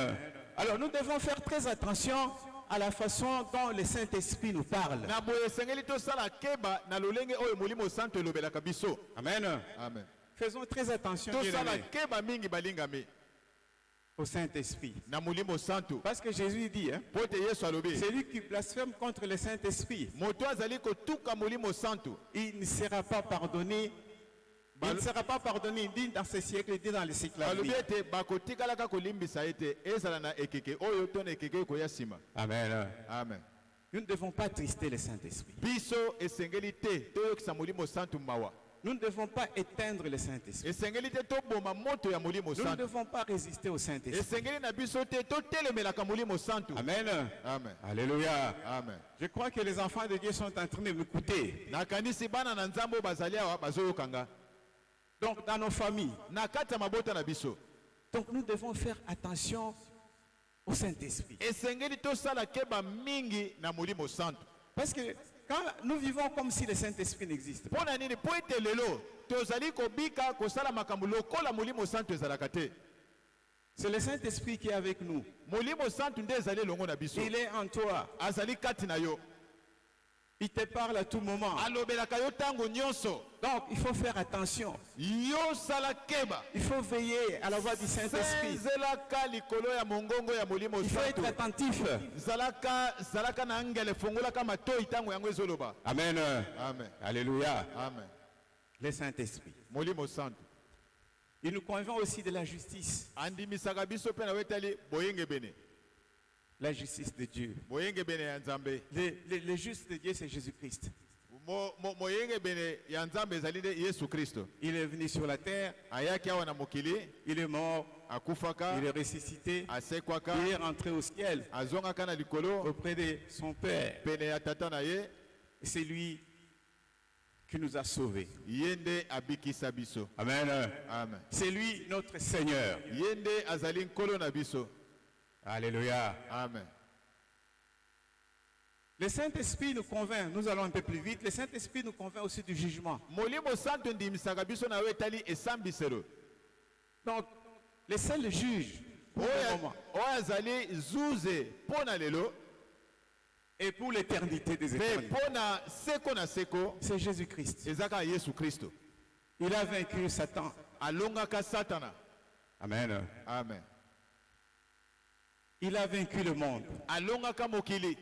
Alors, nous devons faire très attention à la façon dont le Saint-Esprit nous parle. na boye esengeli tosala keba na lolenge oyo molimo santu elobelaka biso. Amen. Amen. Faisons très attention tosala bien-aimés, keba mingi balingami au Saint-Esprit. na molimo santu Parce que Jésus dit, hein, po ete yesu alobi celui qui blasphème contre le Saint-Esprit, moto azali kotuka molimo santu il ne sera pas pardonné. Il ne sera pas pardonné, il dit dans ce siècle, il dit dans le siècle à balobi venir. ete bakotikalaka kolimbisa ete ezala na ekeke oyo to na ekeke ekoya nsima. Amen. Amen. Nous ne devons pas trister le Saint-Esprit. biso esengeli te toyokisa molimo santu mawa. Nous ne devons pas éteindre le Saint-Esprit. esengeli te toboma moto ya molimo Nous ne santu. devons pas résister au Saint-Esprit. esengeli na biso te totelemelaka molimo santu. Amen. Amen. Alléluia. Amen. Je crois que les enfants de Dieu sont en train de m'écouter. nakanisi bana na nzambe oyo bazali awa bazoyokanga Donc, dans nos familles. na kati ya mabota na biso. Donc, nous devons faire attention au Saint-Esprit. esengeli tosala keba mingi na molimo santu. Parce que quand nous vivons comme si le Saint-Esprit n'existe pas, mpo na nini po ete lelo tozali kobika kosala makambo lokola molimo santu ezalaka te. c'est le Saint-Esprit qui est avec nous. molimo santu nde ezali elongo na biso. Il est en toi. azali kati na yo. Il te parle à tout moment. alobelaka yo ntango nyonso. Donc, il faut faire attention. yo sala keba. Il faut veiller à la voix du Saint-Esprit. senzelaka likolo ya mongongo ya molimo Il faut être santu. attentif. zalaka na ngele fongolaka matoi ntango yango ezoloba. Amen. Amen. Alléluia. Amen. Le Saint-Esprit. molimo santu Il nous convainc aussi de la justice. andimisaka biso mpe na wetali boyengebene. La justice de Dieu. boyengebene ya nzambe. Le juste de Dieu, c'est Jésus-Christ. moyengebene ya nzambe ezali nde yesu kristo. Il est venu sur la terre. ayaki awa na mokili Il est mort. akufaka Il est ressuscité. asekwaka Il est rentré au ciel azongaka na likolo auprès de son Père. pene ya tata na ye. Et c'est lui qui nous a sauvés. ye nde abikisa biso. Amen. Amen. C'est lui notre Seigneur. ye nde azali nkolo na biso. Alléluia. Amen. Le Saint-Esprit nous convainc, nous allons un peu plus vite, le Saint-Esprit nous convainc aussi du jugement. molimo santu ndimisaka biso na yo etali esambiselo. Donc, le seul juge pour le moment oyo azali zuze mpo na lelo et pour l'éternité des mpe éternités, mpo na seko na seko c'est Jésus-Christ. eza kaka yesu kristo. Il a vaincu Satan. alongaka satana. Amen. Amen. Il a vaincu le monde. alongaka mokili.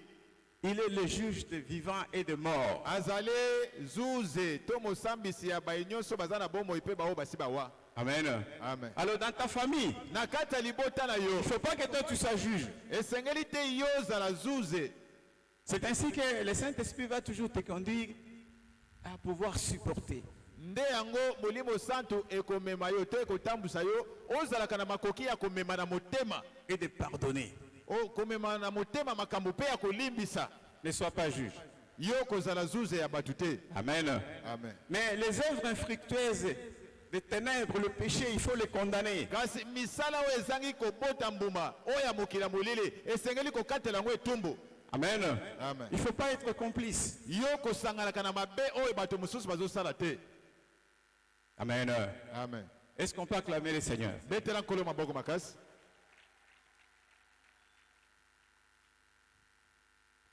Il est le juge de vivants et de morts. azali zuze to mosambisi ya bayi nyonso baza na bomoi mpe bao basi bawa. Amen. Amen. Alors dans ta famille, Na kati ya libota na il yo ne faut pas que toi tu sois juge. esengeli te yo ozala zuze. C'est ainsi que le Saint-Esprit va toujours te conduire à pouvoir supporter. Nde yango molimo santo ekomema yo to ekotambusa yo ozalaka na makoki ya komema na motema Et de pardonner. o komema na motema makambo mpe ya kolimbisa. Ne sois pas juge. Yo kozala zuze ya bato te. Amen. Amen. Mais les œuvres infructueuses des ténèbres, le péché, il faut les condamner. Kasi misala oyo ezangi kobota mbuma oyo ya mokili ya molili esengeli kokatela yango etumbu. Amen. Amen. Il ne faut pas être complice. Yo kosanganaka na mabe oyo bato mosusu bazosala te. Amen. Amen. Est-ce qu'on peut acclamer le Seigneur? Betela nkolo maboko makasi.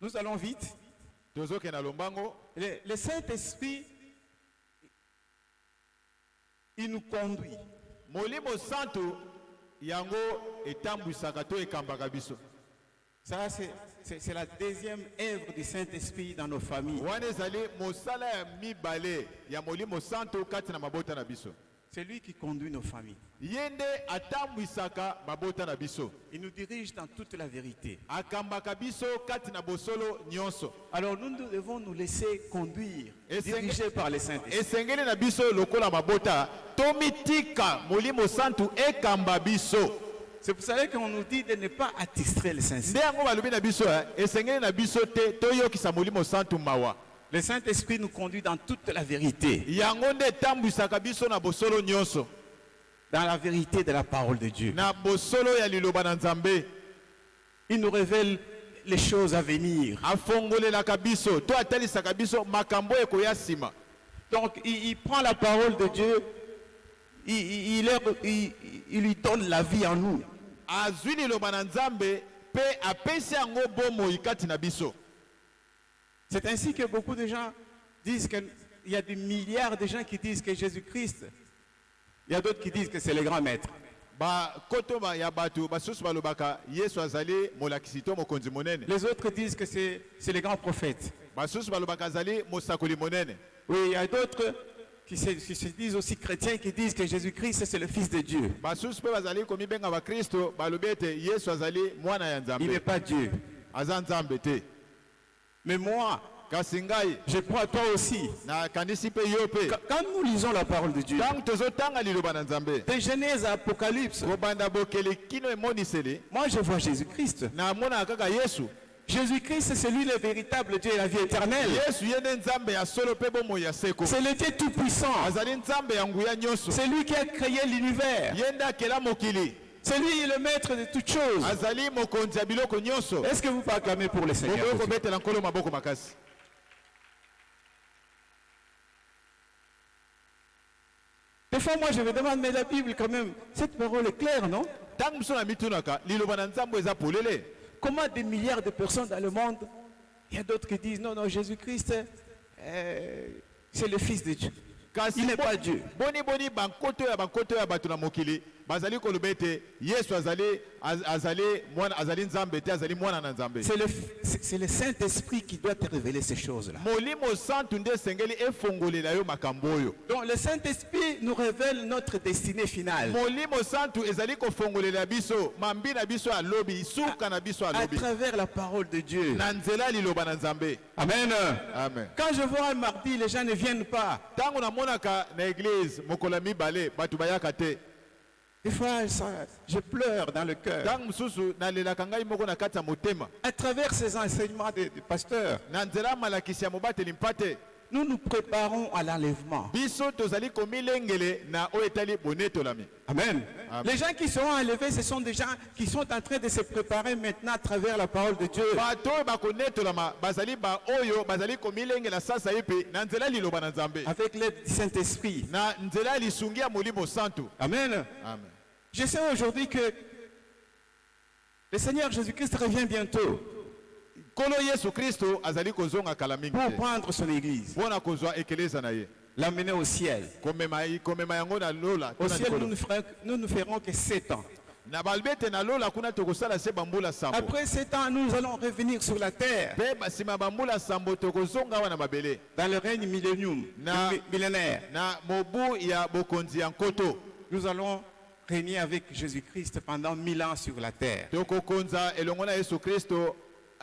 Nous allons vite. Tozoke na lombango. Le Saint-Esprit, il nous conduit. Molimo santo yango etambwisaka to ekambaka biso. Ça, c'est la deuxième œuvre du Saint-Esprit dans nos familles. Wana ezali mosala ya mibale ya molimo santo kati na mabota na biso. C'est lui qui conduit nos familles. Yende atambwisaka mabota na biso. Il nous dirige dans toute la vérité. Akambaka biso kati na bosolo nyonso. Alors nous devons nous laisser conduire, Et dirigés par le Saint-Esprit. Esengeli na biso lokola mabota tomitika molimo santo ekamba biso. C'est pour ça qu'on nous dit de ne pas attistrer le Saint-Esprit. Nde yango balobi na biso esengeli na biso te toyokisa molimo santo mawa. Le Saint-Esprit nous conduit dans toute la vérité. Yango nde etambwisaka biso na bosolo nyonso. Dans la vérité de la parole de Dieu. Na bosolo ya liloba na Nzambe. Il nous révèle les choses à venir. Afongolelaka biso to atalisaka biso makambo ekoya sima. Donc il prend la parole de Dieu, il lui donne la vie en nous. Azwi liloba na Nzambe pe apesi yango bomoi kati na biso. C'est ainsi que beaucoup de gens disent qu'il y a des milliards de gens qui disent que Jésus-Christ, il y a d'autres qui disent que c'est le grand maître. Ba koto ba ya batu basusu balobaka Yesu azali molakisi to mokonzi monene. Les autres disent que c'est le grand prophète. Basusu balobaka azali mosakoli monene. Oui, il y a d'autres qui se disent aussi chrétiens qui disent que Jésus-Christ c'est le Fils de Dieu. Basusu pe bazali komi benga ba Kristo balobete Yesu azali mwana ya Nzambe. Il n'est pas Dieu. Aza Nzambe te. Mais moi, Kasi ngai je crois toi aussi. na kanisi pe yo pe. Quand nous lisons la parole de Dieu, Tango tozotanga liloba na Nzambe. de Genèse à Apocalypse, Kobanda bokele kino emoniseli. moi je vois Jésus-Christ. Na mona kaka Yesu. Jésus-Christ c'est lui le véritable Dieu et la vie éternelle. Yesu yende Nzambe ya solo pe bomo ya seko. C'est le Dieu tout-puissant. Azali Nzambe ya nguya nyonso. C'est lui qui a créé l'univers. Yende akela mokili. C'est lui le maître de toutes choses. Azali mokonzi ya biloko nyonso. Est-ce que vous pouvez acclamer pour le Seigneur? Boko betela nkolo maboko makasi. Des fois, moi, je me demande, mais la Bible, quand même, cette parole est claire, non? Tango biso na mitunaka liloba na Nzambe eza polele. Comment des milliards de personnes dans le monde, il y a d'autres qui disent, non, non, Jésus-Christ, c'est le Fils de Dieu. Kasi Il n'est pas Dieu. Boni bankoto ya bato na mokili bazali koloba ete Yesu azali mwana azali Nzambe te azali mwana na Nzambe. C'est le Saint-Esprit qui doit te révéler ces choses-là. Molimo santu nde sengeli efongolela yo makambo oyo. Donc le Saint-Esprit nous révèle notre destinée finale. Molimo santu ezali kofongolela biso mambi na biso ya lobi suka na biso ya À lobi. travers la parole de Dieu. Na nzela liloba na Nzambe. Amen. Amen. Quand je vois un mardi, les gens ne viennent pas. Tango na monaka na église mokola mibale batu bayaka te. Des fois, je pleure dans le cœur. Tango mususu na lelaka ngai moko na kati ya motema. À travers ces enseignements des pasteurs, Na nzela malakisi ya mobateli mpate. nous nous préparons à l'enlèvement. Biso tozali komilengele na oyo etali bonetolami. Amen. Amen. Les gens qui seront enlevés, ce sont des gens qui sont en train de se préparer maintenant à travers la parole de Dieu. Bato oyo bakonetolama bazali ba oyo bazali komilengela sasa ye mpe na nzela liloba na Nzambe. Avec l'aide du Saint-Esprit. Na nzela lisungi ya molimo santu. Amen. Amen. Je sais aujourd'hui que le Seigneur Jésus-Christ revient bientôt Kolo Yesu Kristo azali kozonga kala mingi pour te. prendre son église, Mpona kozwa ekeleza na ye. l'amener au ciel. Komema yango na lola. Au tona ciel, likolo. nous ne ferons que 7 ans. Na balbete na lola kuna tokosala se bambula sambo. Après 7 ans, nous allons revenir sur la terre Pe basima bambula sambo tokozonga wana mabele. dans le règne millénaire. Na mobu ya bokonzi ya nkoto. Nous allons régner avec Jésus-Christ pendant 1000 ans sur la terre. Tokokonza elongo na Yesu Kristo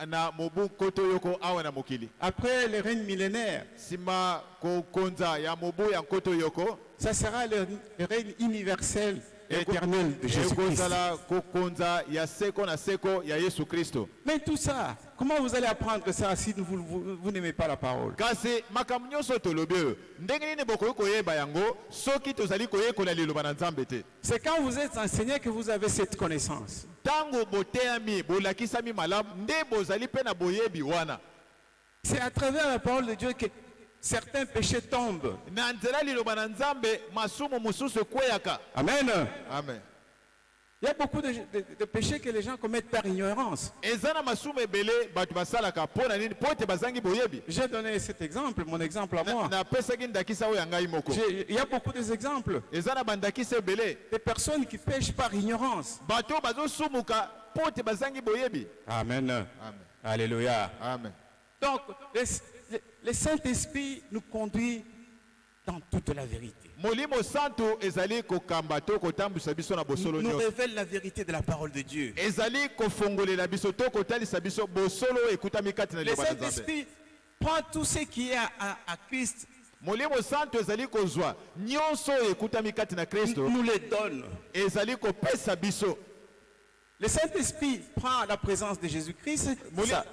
na mobu nkoto yoko awa na mokili. Après le règne millénaire, Sima kokonza ya mobu ya nkoto yoko. ça sera le règne universel et éternel de Jésus-Christ. Ekozala kokonza ya seko na seko ya Yesu Kristo. Mais tout ça, comment vous allez apprendre ça si vous n'aimez pas la parole? Kasi makambo nyonso tolobi oyo ndenge nini bokoki koyeba yango soki tozali koyekola liloba na Nzambe te. C'est quand vous êtes enseigné que vous avez cette connaissance. Tango boteyami bolakisami malamu nde bozali pe na boyebi wana. C'est à travers la parole de Dieu que certains péchés tombent. Na nzela liloba na Nzambe masumu mususu ekweyaka. Amen. Amen. Il y a beaucoup de péchés que les gens commettent par ignorance. Eza na masumu ebele bato basalaka pona nini po te bazangi boyebi. J'ai donné cet exemple, mon exemple à moi. Napesaki ndakisa oyo ya ngai moko. Il y a beaucoup d'exemples Eza na bandakisa ebele de personnes qui pêchent par ignorance. bato bazosumuka po te bazangi boyebi. Amen. Amen. Alléluia. Amen. Donc, le Saint-Esprit nous conduit dans toute la vérité. Molimo santo ezali kokamba to kotambusa biso na bosolo Nous nyonso. révèle la vérité de la parole de Dieu. Ezali kofongolela biso to kotalisa biso bosolo ekutami kati na Le liloba na Nzambe. Saint-Esprit prend tout ce qui est à Christ, Molimo santo ezali kozwa nyonso ekutami kati na Kristo nous le donne. ezali kopesa biso. Le Saint-Esprit prend la présence de Jésus-Christ,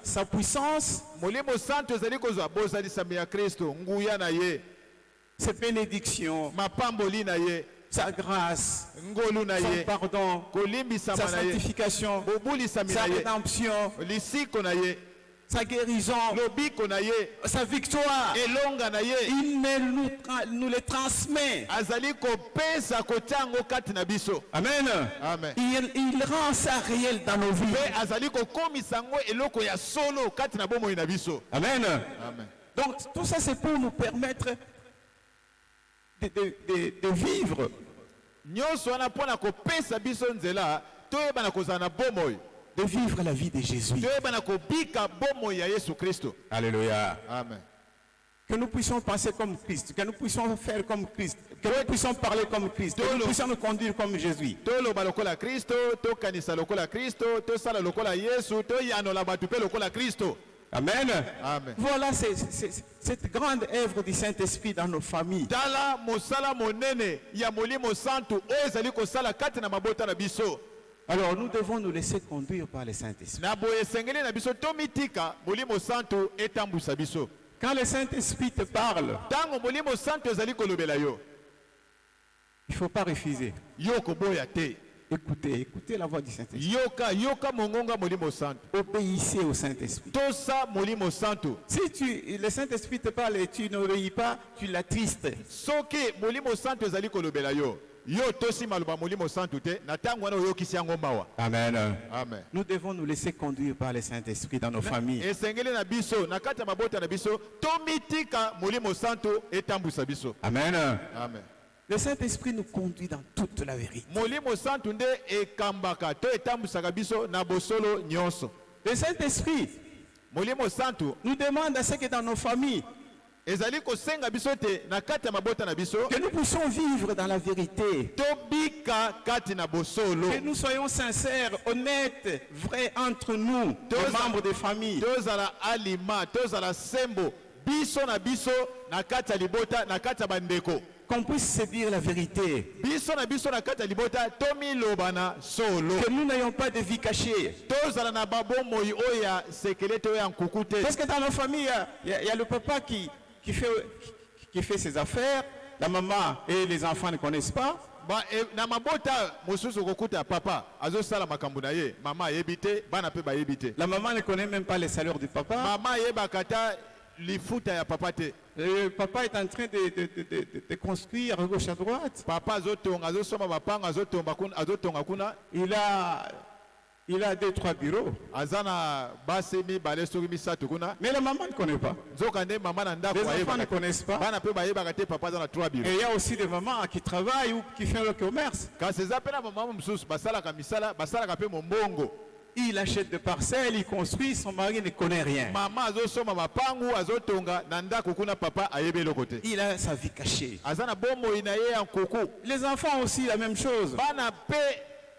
sa puissance, Molimo santo ezali kozwa bozalisami ya Kristo nguya na ye, ses bénédictions, mapamboli na ye, sa grâce, ngolu na son ye, pardon, kolimbisama sa na ye, sanctification, bobulisami sa na ye, rédemption, lisiko na ye, sa guérison, lobiko na ye, sa victoire. elonga na ye. Il nous les transmet. Azali kopesa kotango kati na biso. Amen. Amen. Il rend ça réel dans nos vies. Pe azali kokomisa ngo eloko ya solo kati na bomoi na biso. Amen. Amen. Donc tout ça c'est pour nous permettre de vivre. Nyonso wana pona kopesa biso nzela toyeba na kozala na bomoi. De vivre la vie de Jésus. Toyeba na kobika bomoi ya Yesu Kristo. Alléluia. Amen. Que nous puissions penser comme Christ, que nous puissions faire comme Christ, que nous puissions parler comme Christ, que nous puissions nous conduire comme Jésus. Toloba lokola Kristo, tokanisa lokola Kristo, tosala lokola Yesu, toyanola batu pe lokola Kristo. Amen. Amen. Voilà cette grande œuvre du Saint-Esprit dans nos familles. Tala mosala monene ya molimo santu oyo ezali kosala kati na mabota na biso. Alors nous devons nous laisser conduire par le Saint-Esprit. Na boye sengeli na biso tomitika molimo santu etambusa biso. Quand le Saint-Esprit te parle, Tango molimo santu ezali kolobela yo, il ne faut pas refuser. yo koboya te. Écoutez la voix du Saint-Esprit. Yoka mongonga molimo santu. Obéissez au Saint-Esprit. Tosa molimo santu. Si le Saint-Esprit te parle et tu n'obéis pas, tu l'attristes. Soki molimo santu ezali kolobela yo, yo tosi maloba molimo santu te, na tango wana oyokisi yango mawa. Amen. Amen. Nous devons nous laisser conduire par le Saint-Esprit dans nos familles. Esengeli na biso, na kati ya mabota na biso, tomitika molimo santu etambusa biso. Amen. Amen. Le Saint-Esprit nous conduit dans toute la vérité. Molimo santu nde ekambaka to etambusaka biso na bosolo nyonso. Le Saint-Esprit Molimo santu nous demande à ce que dans nos familles, ezali kosenga biso te na kati ya mabota na biso, que nous puissions vivre dans la vérité. tobika kati na bosolo. Que nous soyons sincères, honnêtes, vrais entre nous, les membres des familles. Tozala alima, tozala sembo, biso na kati ya libota, na kati ya bandeko. Qu'on puisse se dire la vérité. Biso na kati ya libota, tomilobana solo. Que nous n'ayons pas de vie cachée. Tozala na babomoi oya sekelete oya nkukute. Parce que dans nos familles, il y a le papa qui fait ses affaires, la maman et les enfants ne connaissent pas. Na mabota mosusu kokuta papa azosala makambo na ye, mama ayebite, bana pe bayebite. La maman ne connaît même pas les salaires du papa. Mama yebaka ta lifuta ya papa te. Le papa est en train de construire à gauche à droite. Papa azotonga, azosoma bapanga, azotonga kuna. Il a Il a 2-3 bureaux. azana basi mibale soki misato kuna Mais la maman ne connaît pas. nzoka nde mama na ndako Les enfants ne ayebaka te. connaissent pas. bana mpe bayebaka te papa aza na 3 Et biro il y a aussi des mamans qui travaillent ou qui font le commerce. kasi eza mpe na bamama mosusu basalaka misala basalaka mpe mombongo Il achète des parcelles, il construit, son mari ne connaît rien. mama azosomba mapangu azotonga na ndako kuna papa ayebi eloko te Il a sa vie cachée. aza na bomoi na ye ya nkuku Les enfants aussi, la même chose. bana mpe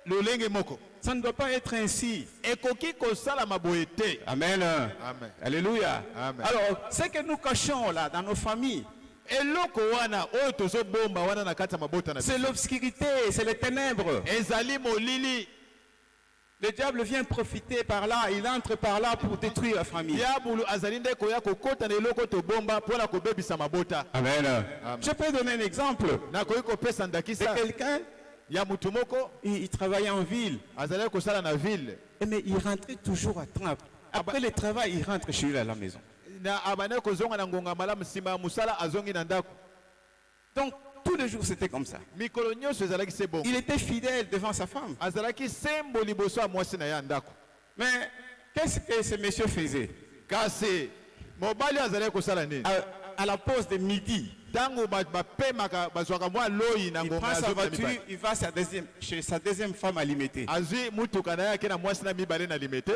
lolenge moko Ça ne doit pas être ainsi. ekoki kosalama boye te. Amen. Amen. Alléluia. Amen. Alors, ce que nous cachons là dans nos familles, eloko wana oyo tozobomba wana na kati ya mabota na c'est biso l'obscurité, c'est les ténèbres. ezali molili. Le diable vient profiter par là, il entre par là pour détruire la famille. diabulu azali nde koya kokota na eloko tobomba mpona kobebisa mabota. Amen. Amen. Je peux donner un exemple nakoki kopesa de ndakisa quelqu'un, ya mutu moko il travaillait en ville, azali kosala na ville mais il rentrait toujours à temps. Après le travail, il rentre chez lui à la maison. na abane kozonga na ngonga malamu nsima ya mosala azongi na ndako. Donc, tous les jours, c'était comme ça. mikolo nyonso ezalaki se bongo Il était fidèle devant sa femme. azalaki sembo liboso ya mwasi na ye ya ndako. Mais qu'est-ce que ce monsieur faisait? kasi mobali azalaki kosala nini À la pause de midi, ntango bapemaka bazwaka mwa loyi na il ngonga prend ya sa zomi na voiture, mibale. il va chez sa deuxième femme à limiter. azwi mutuka na ye ake na mwasi na mibale na limete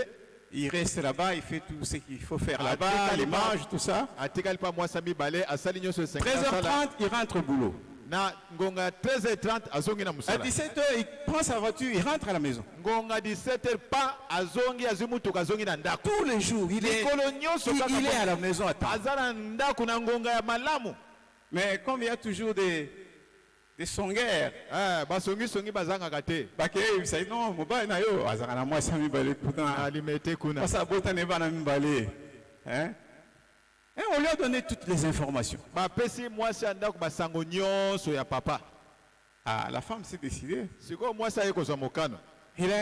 Il reste là-bas, il fait tout ce qu'il faut faire là-bas, Atikali il mange, tout ça. atikali mpa mwasi ya mibale asali nyonso esengi asala 13h30, il rentre au boulot. na ngonga ya 13h30 azongi na À mosala 17h, il prend sa voiture, il rentre à la maison. ngonga 17h pa azongi azwi mutuka azongi na ndako. Tous les jours, il est mikolo nyonso kaka à bongo. la maison à temps. aza na ndako na ngonga ya malamu. Mais comme il y a toujours des songueurs, basongisongi bazangaka te il dit non, mobile na yo, azaka na moi ça mibale pourtant. alimete kuna Parce que bota ne va na mibale. Hein? Et on lui a donné toutes les informations. bapesi mwasi ya ndako basango nyonso ya papa. Ah, la femme s'est décidée. sikoyo mwasi aye kozwa mokano Il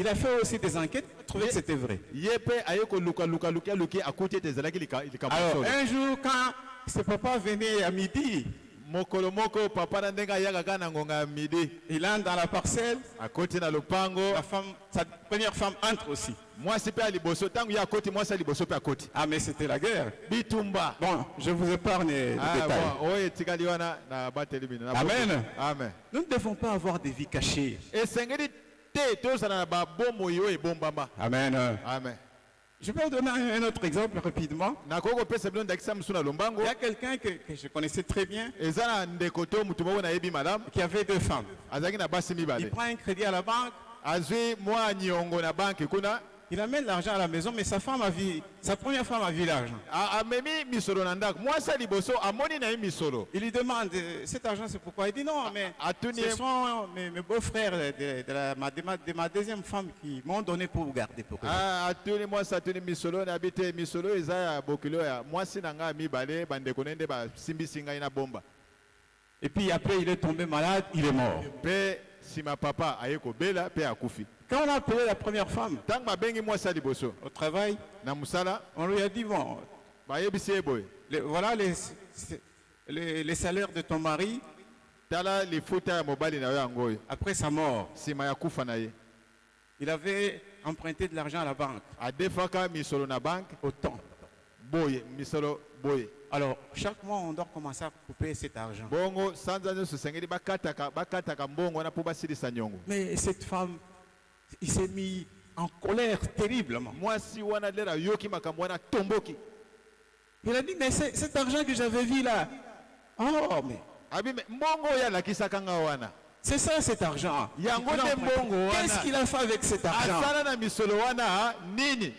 a fait aussi des enquêtes, il a trouvé que c'était vrai. ye mpe aye kolukaluki akuti ete ezalaki likambo Alors, solo. un jour, quand ce papa venait à midi, mokolo moko papa na ndenge ayaka kaka na ngonga ya midi il entre dans la parcelle, akoti na lopango la femme, sa première femme entre aussi. mwasi mpe ya liboso ntango ye akoti mwasi ya liboso mpe akoti Ah, mais c'était la guerre. bitumba. Bon, je vous épargne les détails. Bon, oyo etikali wana na bateli bino na Amen. boto. Amen. Nous ne devons pas avoir des vies cachées. esengeli te tozala na babomoi oyo ebombama. Amen. Amen. Je vais vous donner un autre exemple rapidement. nakoki kopesa bino ndakisa mosu na lombango Il y a quelqu'un que je connaissais très bien eza na ndeko to mutu moko nayebi malamu qui avait 2 femmes. azalaki na basi Il mibale prend un crédit à la banque, azwi mwa niongo na banke kuna il amène l'argent à la maison, mais sa première femme a vu l'argent. amemi misolo na ndako mwasi ya liboso amoni na ye misolo Il lui demande cet argent, c'est pourquoi? Il dit non, mais atuni ce sont mes beaux-frères de ma deuxième femme qui m'ont donné pour vous garder. Pour eux. atuni mwasi atuni misolo nayebi te misolo eza ya bokilo ya mwasi na ngai ya mibale bandeko nde basimbisi ngai na bomba Et puis après, il est tombé malade, il est mort. mpe nsima papa aye kobela mpe akufi. Quand on a appelé la première femme ntango babengi mwasi ya liboso au travail, na mosala on lui a dit bon, bayebisi ye boye voilà les salaires de ton mari tala lifuta ya mobali na yo yango oyo après sa mort. nsima ya kufa na ye Il avait emprunté de l'argent à la banque adefaka misolo na banke au temps. boye misolo boye Alors, chaque mois, on doit commencer à couper cet argent. bongo sanza nyonso esengeli bakataka mbongo wana mpo basilisa nyongo. Mais cette femme, il s'est mis en colère terriblement. mwasi wana lera yoki makambo wana tomboki Il a dit, mais cet argent que j'avais vu là, oh, mais abi mbongo oyo alakisaka nga wana c'est ça cet argent. yango nde mbongo Qu'est-ce wana qu'il a fait avec cet argent? asala na misolo wana nini.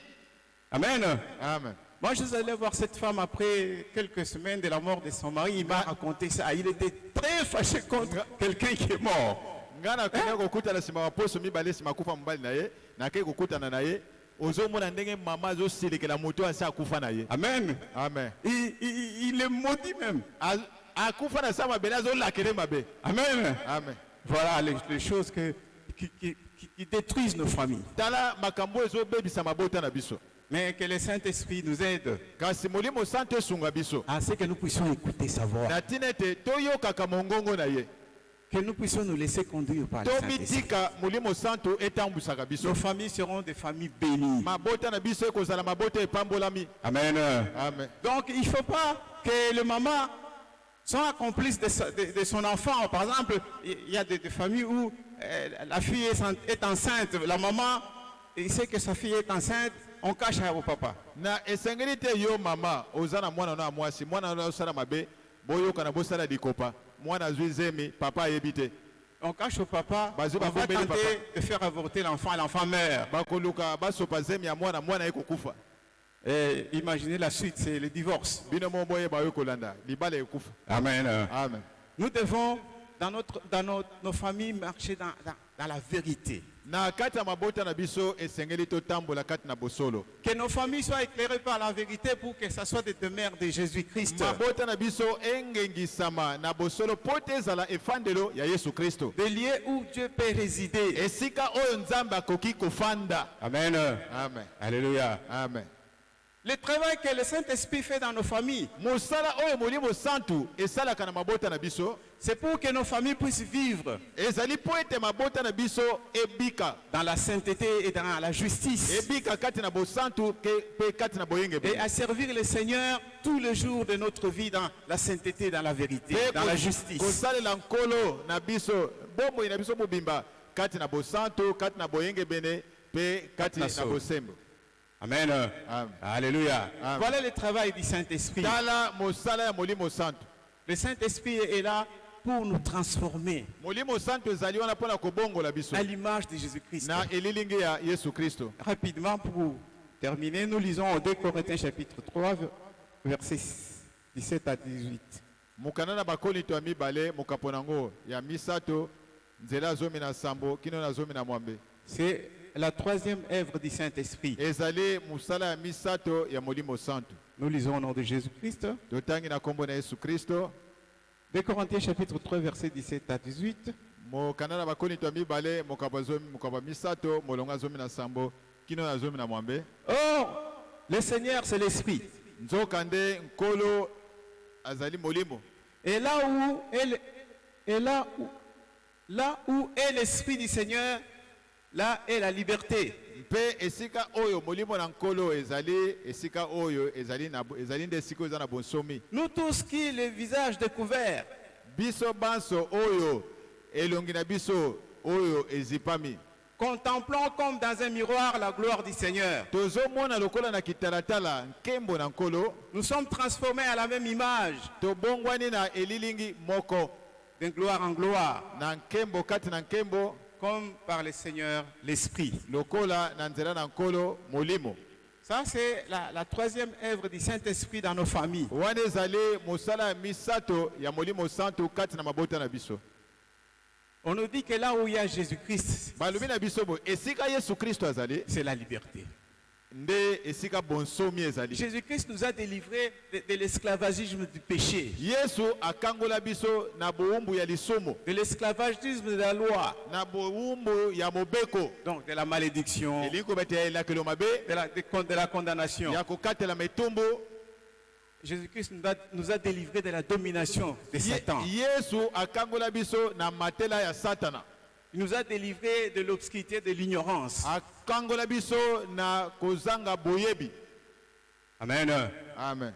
Amen. Amen. Moi, je suis allé voir cette femme après quelques semaines de la mort de son mari. Il m'a raconté ça. Il était très fâché contre quelqu'un qui est mort. nga nakende kokutana nsima maposo mibale nsima akufa mobali na ye nakei kokutana na ye ozomona ndenge mama azosilekela moto asi akufa na ye. Amen. Amen. Il est maudit même. akufa na sa mabele azolakele mabe. Amen. Amen. Voilà les choses qui détruisent nos familles. tala makambo ezobebisa mabota na biso Mais que le Saint-Esprit nous aide kasi molimo santo esunga biso à ce que nous puissions écouter sa voix. na ntina ete toyokaka mongongo na ye. Que nous puissions nous laisser conduire par le Saint-Esprit. tomitika molimo santo etambwisaka biso Nos familles seront des familles bénies. mabota na biso ekozala mabota epambolami. Amen. Amen. Donc il ne faut pas que le maman soit complice de son enfant. Par exemple, il y a des familles où la fille est enceinte. La maman, il sait que sa fille est enceinte, on cache au papa. Na esengeli te yo mama oza na mwana na mwasi mwana na osala mabe boyoka na bosala dikopa mwana azwi zemi papa ayebi te. On cache au papa, Vas-y, on va papa. tenter de faire avorter l'enfant, l'enfant meurt. bakoluka basopa zemi ya mwana ekokufa. Et imaginez la suite, c'est le divorce. Bino mo boyeba yo kolanda libala ekufa. Amen. Amen. Nous devons, dans nos familles, marcher dans la vérité. Na kati ya mabota na biso esengeli totambola kati na bosolo. Que nos familles soient éclairées par la vérité pour que ça soit des demeures de Jésus-Christ. Mabota na biso engengisama na bosolo pote ezala efandelo ya Yesu Kristo. Des lieux où Dieu peut résider. Esika oyo nzambe akoki kofanda. Amen. Amen. Alléluia. Amen. Le travail que le Saint-Esprit fait dans nos familles, Mosala oyo molimo santu esalaka na mabota na biso. c'est pour que nos familles puissent vivre Ezali po ete mabota na biso ebika. dans la sainteté et dans la justice. Ebika kati na bosantu pe kati na boyenge. Et à servir le Seigneur tous les jours de notre vie dans la sainteté, dans la vérité, dans la justice. Kosalela nkolo na biso bombo na biso mobimba kati na bosantu kati na boyenge bene pe kati na bosembo. Amen. Amen. Alléluia. Amen. Voilà le travail du Saint-Esprit. Tala mosala ya molimo santu. Le Saint-Esprit est là pour nous transformer Molimo santu ezali wana pona kobongola biso à l'image de Jésus-Christ. na elilingi ya Yesu Kristo. Rapidement, pour terminer, nous lisons au 2 Corinthiens chapitre 3, versets 17 à 18. Mukana na bakolinto ya mibale mukaponango ya misato nzela zomi na sambo kino na zomi na mwambe. C'est la troisième œuvre du Saint-Esprit. Ezali musala ya misato ya molimo santu. Nous lisons au nom de Jésus-Christ. Totangi na kombo na Yesu Kristo. 2 Corinthiens chapitre 3, versets 17 à 18. Mukana na bakolinto ya mibale mukaba misato molonga zomi na sambo kino na zomi na mwambe. Oh, le Seigneur, c'est l'Esprit. Nzokande nkolo azali molimo. Et là où est l'Esprit du Seigneur, là est la liberté. Mpe esika oyo molimo na nkolo ezali esika oyo ezali nde esika oyo eza na bonsomi. Nous tous qui le visage découvert, Biso banso oyo elongi na biso oyo ezipami. contemplons comme dans un miroir la gloire du Seigneur. Tozomona lokola na kitalatala nkembo na nkolo. Nous sommes transformés à la même image, Tobongwani na elilingi moko. de gloire en gloire, Na nkembo kati na nkembo comme par le Seigneur l'Esprit. lokola na nzela na nkolo molimo. Ça, c'est la troisième œuvre du Saint-Esprit dans nos familles. Wana ezali mosala ya misato ya molimo santu kati na mabota na biso. On nous dit que là où il y a Jésus-Christ, Balobi na biso bo esika Yesu Kristo azali c'est la liberté. nde esika bonsomi ezali. Jésus-Christ nous a délivrés de l'esclavagisme du péché, Yesu akangola biso na bowumbu ya lisomo, de l'esclavagisme de la loi, na bowumbu ya mobeko. donc de la malédiction, Elingi kobetela elakelo mabe de la condamnation. ya kokatela metumbu. Jésus-Christ nous a délivrés de la domination de Satan. Yesu akangola biso na matela ya Satana. Il nous a délivrés de l'obscurité, de l'ignorance. Akangola biso na kozanga boyebi. Amen. Amen.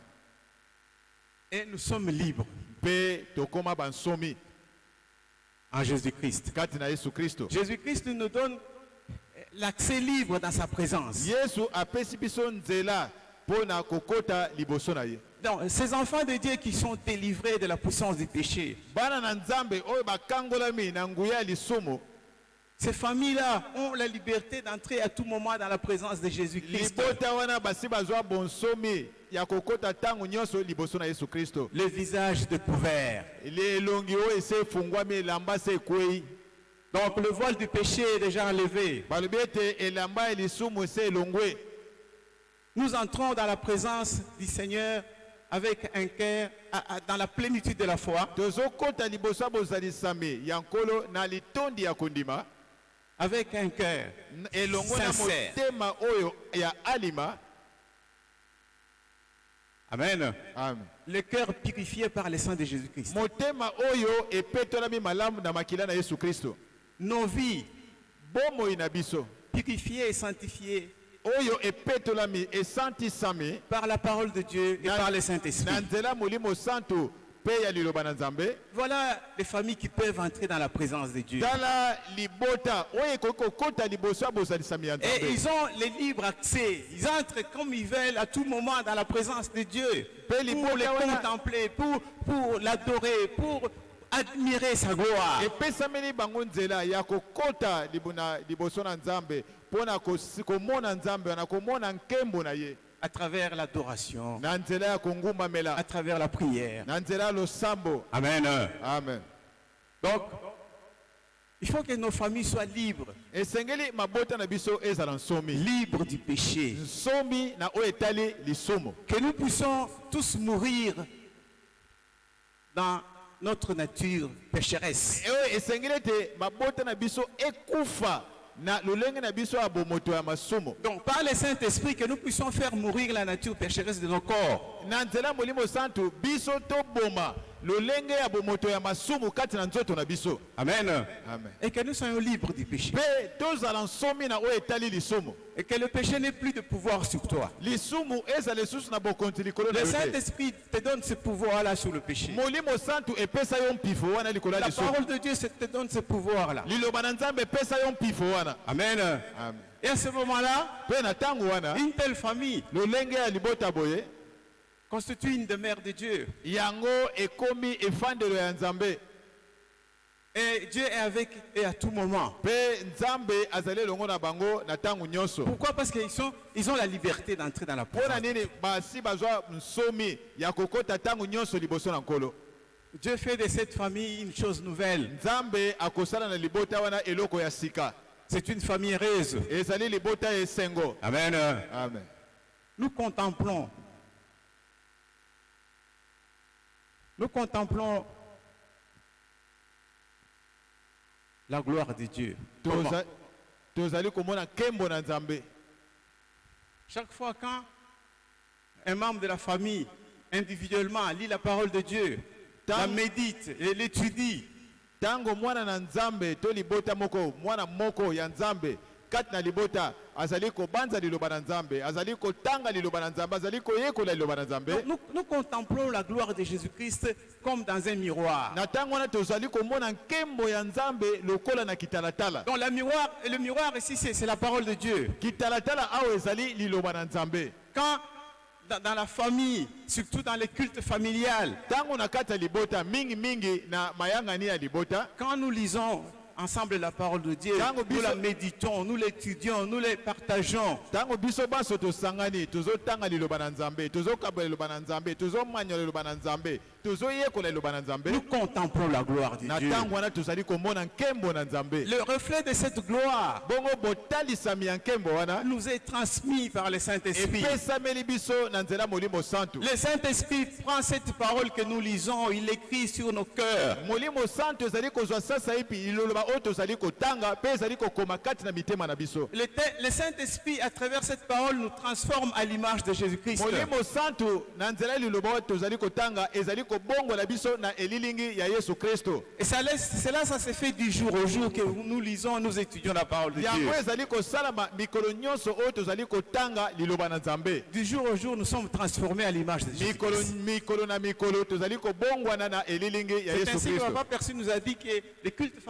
Et nous sommes libres Pe tokoma bansomi en Jésus-Christ. kati na Yesu Kristo. Jésus-Christ nous donne l'accès libre dans sa présence. Yesu apesi biso nzela pona kokota liboso na ye. Donc, ces enfants de Dieu qui sont délivrés de la puissance du péché, Bana na nzambe oyo bakangolami na nguya ya lisomo. ces familles-là ont la liberté d'entrer à tout moment dans la présence de Jésus-Christ. Libota wana basi bazwa bonsomi ya kokota tangu nyonso liboso na Yesu Kristo. Le visage découvert. Elongi oyo ese efungwami elamba se ekwei. Donc le voile du péché est déjà enlevé. Balobi ete elamba ya lisumu ese elongwe. Nous entrons dans la présence du Seigneur avec un cœur dans la plénitude de la foi, Tozokota liboso ya bozalisami ya nkolo na litondi ya kondima. avec un cœur Elongo na sincère. motema oyo ya alima. Amen. Amen. Le cœur purifié par le sang de Jésus-Christ. Motema oyo epetolami malamu na makila na Yesu Kristo. Nos vies Bomoi na biso purifiées et sanctifiées oyo epetolami esantisami par la parole de Dieu et par le Saint-Esprit. na nzela molimo santu pe ya liloba na Nzambe. Voilà les familles qui peuvent entrer dans la présence de Dieu. Tala libota oyo kokota liboso abosalisami ya Et Nzambe. ils ont le libre accès. Ils entrent comme ils veulent à tout moment dans la présence de Dieu. Pour le contempler, pour l'adorer, pour admirer sa gloire. Epesameli bango nzela ya kokota libuna liboso na Nzambe pona komona Nzambe na komona nkembo na ye. À travers l'adoration, Na nzela ya kongumbamela à travers la prière. na nzela ya losambo. Amen. Amen. Donc, il faut que nos familles soient libres. Esengeli mabota na biso ezala nsomi. Libres du péché. Nsomi na oyo etali lisumu. Que nous puissions tous mourir dans notre nature pécheresse. Oyo esengeli ete mabota na biso ekufa na lolenge na biso ya bomoto ya masumu. Donc, par le Saint-Esprit, que nous puissions faire mourir la nature pécheresse de nos corps. Na nzela molimo santu biso toboma lolenge ya bomoto ya masumu kati na nzoto na biso. Amen. Amen. Et que nous soyons libres du péché. Pe tozala nsomi na oyo etali lisumu. Et que le péché n'ait plus de pouvoir sur toi. Lisumu ezala lisusu na bokonzi likolo na Le yo te. Saint-Esprit te donne ce pouvoir-là sur le péché. Molimo santu epesa yo mpifo wana likolo ya La lisumu. parole de Dieu te donne ce pouvoir-là. Liloba na Nzambe epesa yo mpifo wana. Amen. Amen. Et à ce moment-là, Pe na tango wana une telle famille lolenge ya libota boye constitue une demeure de Dieu. yango ekomi efandelo ya Nzambe. Et Dieu est avec eux à tout moment. Pe Nzambe azali elongo na bango na tango nyonso. Pourquoi? Parce qu'ils ont la liberté d'entrer dans la Pona présence. nini basi bazwa nsomi ya kokota tango nyonso liboso na nkolo. Dieu fait de cette famille une chose nouvelle. Nzambe akosala na libota wana eloko ya sika. C'est une famille heureuse. Ezali libota ya esengo. Amen. Amen. Nous contemplons la gloire de Dieu. Comment? Tozali komona kembo na Nzambe. Chaque fois quand un membre de la famille individuellement lit la parole de Dieu, la médite et l'étudie, Tango mwana na Nzambe to libota moko mwana moko ya Nzambe kati na libota azali ko banza liloba na Nzambe azali ko tanga liloba na Nzambe azali ko yekola liloba na Nzambe. nous contemplons la gloire de Jésus-Christ comme dans un miroir. Na tango na tozali komona nkembo ya Nzambe lokola na kitalatala. Donc le miroir ici c'est la parole de Dieu. Kitalatala awo ezali liloba na Nzambe. Quand dans la famille, surtout dans les cultes familiales, Tango na kata libota mingi na mayangani ya libota. quand nous lisons ensemble la parole de Dieu, nous la méditons, nous l'étudions, nous les partageons. Tango biso baso to sangani tozo tanga liloba na Nzambe tozo kabela liloba na Nzambe tozo manya liloba na Nzambe tozo yekola liloba na Nzambe. Nous contemplons la gloire de Na Dieu. tango wana tozali komona nkembo na Nzambe. Le reflet de cette gloire Bongo botalisami ya nkembo wana nous est transmis par le Saint-Esprit. epesameli biso na nzela molimo santu. Le Saint-Esprit prend cette parole que nous lisons, il l'écrit sur nos cœurs. Molimo santu ezali kozwa sasa ipi iloloba oyo tozali kotanga pe ezali kokoma kati na mitema na biso. Le Saint-Esprit, à travers cette parole, nous transforme à l'image de Jésus-Christ. Molimo santu na nzela liloba oyo tozali kotanga ezali kobongola biso na elilingi ya Yesu Kristo. Et cela se fait du jour au jour que nous lisons, nous étudions la parole de Dieu. Yango ezali kosalama mikolo nyonso oyo tozali kotanga liloba na Nzambe. Du jour au jour, nous sommes transformés à l'image de Jésus-Christ. Mikolo na mikolo tozali kobongwana na elilingi ya C'est Yesu ainsi que Kristo. Papa Percy nous a dit que les cultes familiaux